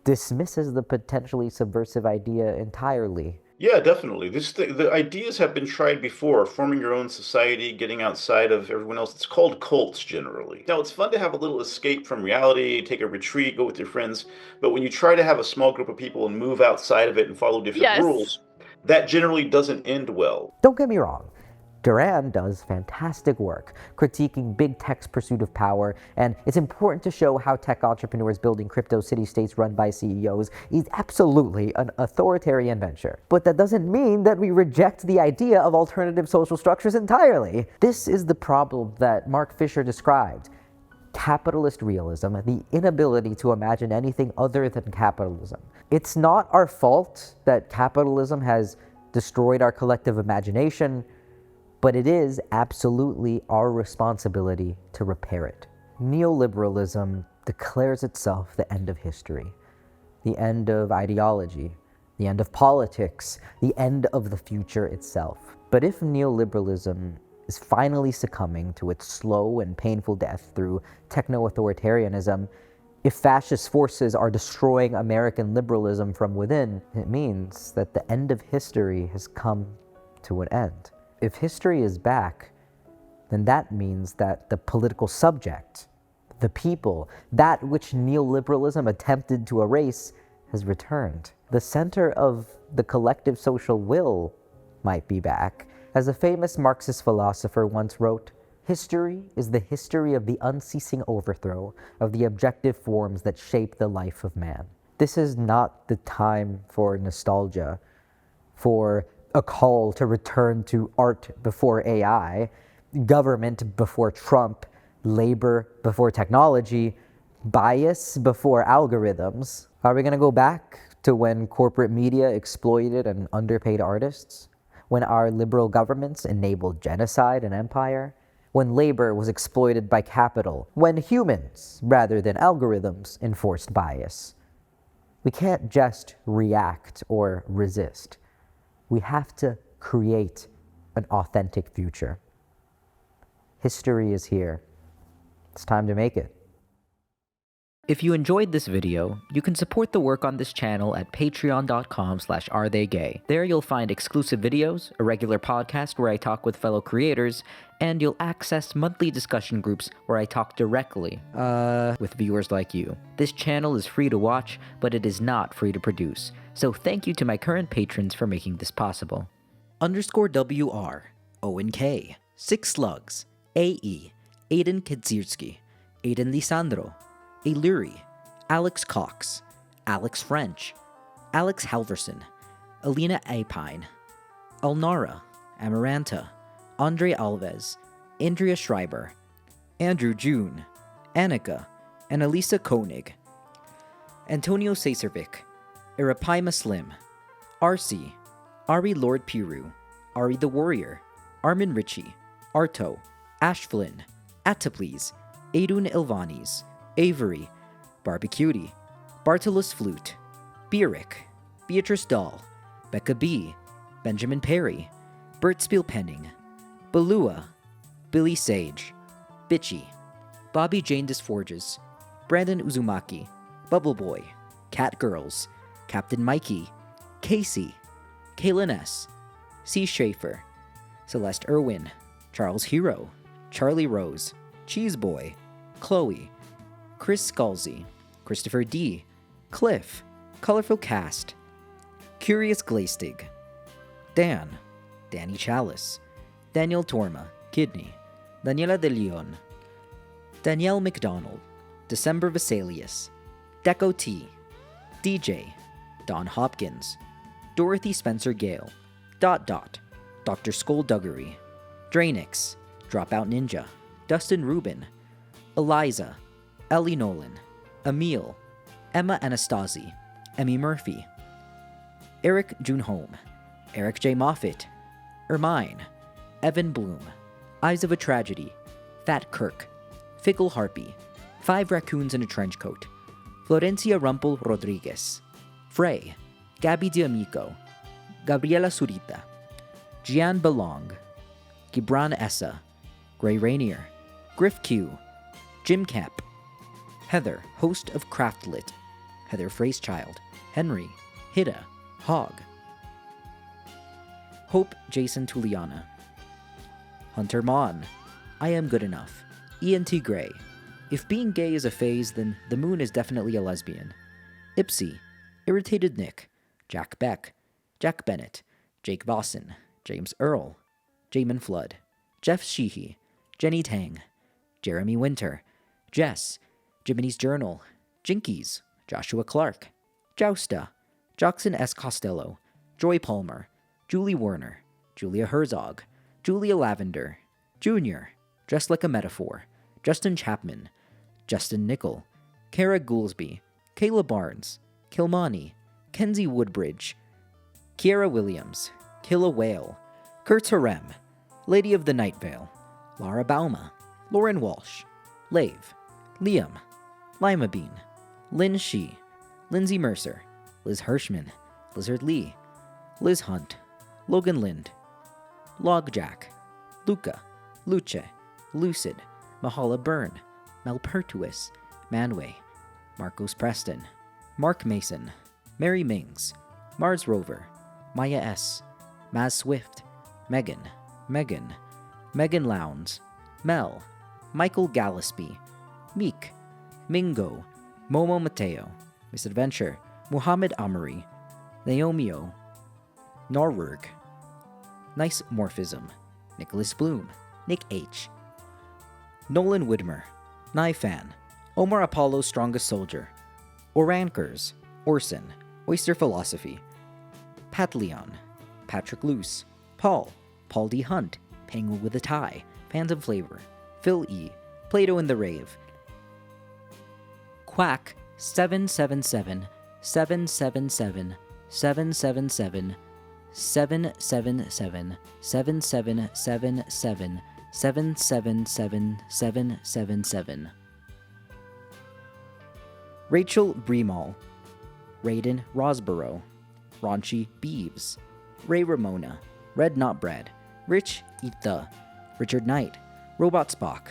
dismisses the potentially subversive idea entirely. Yeah, definitely. The ideas have been tried before, forming your own society, getting outside of everyone else. It's called cults, generally. Now, it's fun to have a little escape from reality, take a retreat, go with your friends, but when you try to have a small group of people and move outside of it and follow different rules, that generally doesn't end well. Don't get me wrong. Duran does fantastic work critiquing big tech's pursuit of power, and it's important to show how tech entrepreneurs building crypto city-states run by CEOs is absolutely an authoritarian venture. But that doesn't mean that we reject the idea of alternative social structures entirely. This is the problem that Mark Fisher described. Capitalist realism, the inability to imagine anything other than capitalism. It's not our fault that capitalism has destroyed our collective imagination, but it is absolutely our responsibility to repair it. Neoliberalism declares itself the end of history, the end of ideology, the end of politics, the end of the future itself. But if neoliberalism is finally succumbing to its slow and painful death through techno-authoritarianism, if fascist forces are destroying American liberalism from within, it means that the end of history has come to an end. If history is back, then that means that the political subject, the people, that which neoliberalism attempted to erase, has returned. The center of the collective social will might be back. As a famous Marxist philosopher once wrote, "History is the history of the unceasing overthrow of the objective forms that shape the life of man." This is not the time for nostalgia, for a call to return to art before AI, government before Trump, labor before technology, bias before algorithms. Are we going to go back to when corporate media exploited and underpaid artists? When our liberal governments enabled genocide and empire? When labor was exploited by capital? When humans, rather than algorithms, enforced bias? We can't just react or resist. We have to create an authentic future. History is here. It's time to make it. If you enjoyed this video, you can support the work on this channel at patreon.com/aretheygay. There you'll find exclusive videos, a regular podcast where I talk with fellow creators, and you'll access monthly discussion groups where I talk directly with viewers like you. This channel is free to watch, but it is not free to produce. So thank you to my current patrons for making this possible. _WR, Owen K, Six Slugs, AE, Aiden Kedzierski, Aiden Lisandro, Iluri, Alex Cox, Alex French, Alex Halverson, Alina Apine, Alnara, Amaranta, Andre Alves, Andrea Schreiber, Andrew June, Annika, Annalisa Koenig, Antonio Sacervic, Arapai Muslim, RC, Ari Lord Piru, Ari the Warrior, Armin Ritchie, Arto, Ash Flynn, Attaplease, Adun Ilvanis, Avery, Barbecutie, Bartolus Flute, Bierick, Beatrice Dahl, Becca B., Benjamin Perry, Bert Spielpenning, Balua, Billy Sage, Bitchy, Bobby Jane Disforges, Brandon Uzumaki, Bubble Boy, Cat Girls, Captain Mikey, Casey, Kaylin S., C. Schaefer, Celeste Irwin, Charles Hero, Charlie Rose, Cheese Boy, Chloe, Chris Scalzi, Christopher D., Cliff, Colorful Cast, Curious Glaistig, Dan, Danny Chalice, Daniel Torma, Kidney, Daniela de Leon, Danielle McDonald, December Vesalius, Deco T, DJ, Don Hopkins, Dorothy Spencer Gale, Dr. Skullduggery, Drainix, Dropout Ninja, Dustin Rubin, Eliza, Ellie Nolan, Emil, Emma Anastasi, Emmy Murphy, Eric Junholm, Eric J. Moffitt, Ermine, Evan Bloom, Eyes of a Tragedy, Fat Kirk, Fickle Harpy, 5 Raccoons in a Trench Coat, Florencia Rumpel Rodriguez, Frey, Gabby D'Amico, Gabriela Surita, Gian Belong, Gibran Essa, Gray Rainier, Griff Q, Jim Camp, Heather, host of Craftlit, Heather Fracechild, Henry, Hida, Hog, Hope Jason Tuliana, Hunter Mon, I Am Good Enough, Ian T. Gray, If being gay is a phase, then the moon is definitely a lesbian, Ipsy, Irritated Nick, Jack Beck, Jack Bennett, Jake Vossen, James Earl, Jamin Flood, Jeff Sheehy, Jenny Tang, Jeremy Winter, Jess, Jiminy's Journal, Jinkies, Joshua Clark, Jousta, Joxon S. Costello, Joy Palmer, Julie Werner, Julia Herzog, Julia Lavender, Junior, Just Like a Metaphor, Justin Chapman, Justin Nickel, Kara Goolsby, Kayla Barnes, Kilmani, Kenzie Woodbridge, Kiara Williams, Killa Whale, Kurt Harem, Lady of the Night Vale, Laura Bauma, Lauren Walsh, Lave, Liam, Lima Bean, Lynn Shee, Lindsay Mercer, Liz Hirschman, Lizard Lee, Liz Hunt, Logan Lind, Logjack, Luca, Luce, Lucid, Mahala Byrne, Malpertuis, Manway, Marcos Preston, Mark Mason, Mary Mings, Mars Rover, Maya S., Maz Swift, Megan, Megan Lowndes, Mel, Michael Gallisby, Meek, Mingo, Momo Mateo, Misadventure, Muhammad Amari, Naomio, Norwerg, Nice Morphism, Nicholas Bloom, Nick H., Nolan Widmer, Nifan, Omar Apollo Strongest Soldier, Orankers, Orson, Oyster Philosophy, Pat Leon, Patrick Luce, Paul D. Hunt, Penguin with a Tie, Phantom Flavor, Phil E., Plato in the Rave, Quack 777 777 777 777 7777 777777. Rachel Bremal, Raiden Rosborough, Raunchy Beeves, Ray Ramona, Red Not Bread, Rich Ita, Richard Knight, Robot Spock,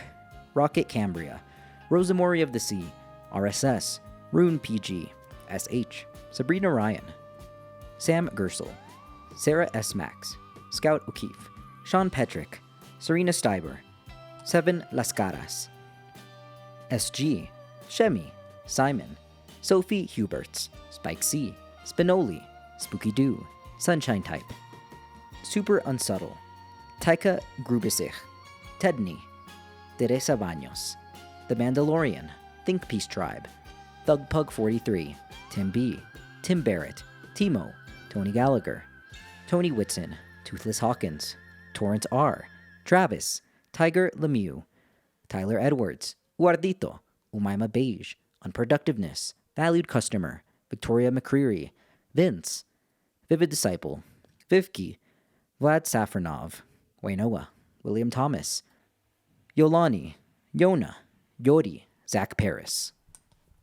Rocket Cambria, Rosamori of the Sea, RSS, Rune PG, SH, Sabrina Ryan, Sam Gersel, Sarah S. Max, Scout O'Keefe, Sean Petrick, Serena Steiber, Seven Las Caras, SG, Shemi, Simon, Sophie Huberts, Spike C, Spinoli, Spooky Doo, Sunshine Type, Super Unsubtle, Taika Grubisich, Tedney, Teresa Baños, The Mandalorian, Think Peace Tribe, Thugpug43, Tim B, Tim Barrett, Timo, Tony Gallagher, Tony Whitson, Toothless Hawkins, Torrance R, Travis, Tiger Lemieux, Tyler Edwards, Guardito, Umaima Beige, Unproductiveness, Valued Customer, Victoria McCreary, Vince, Vivid Disciple, Vivki, Vlad Safronov, Wainoa, William Thomas, Yolani, Yona, Yodi, Zach Paris.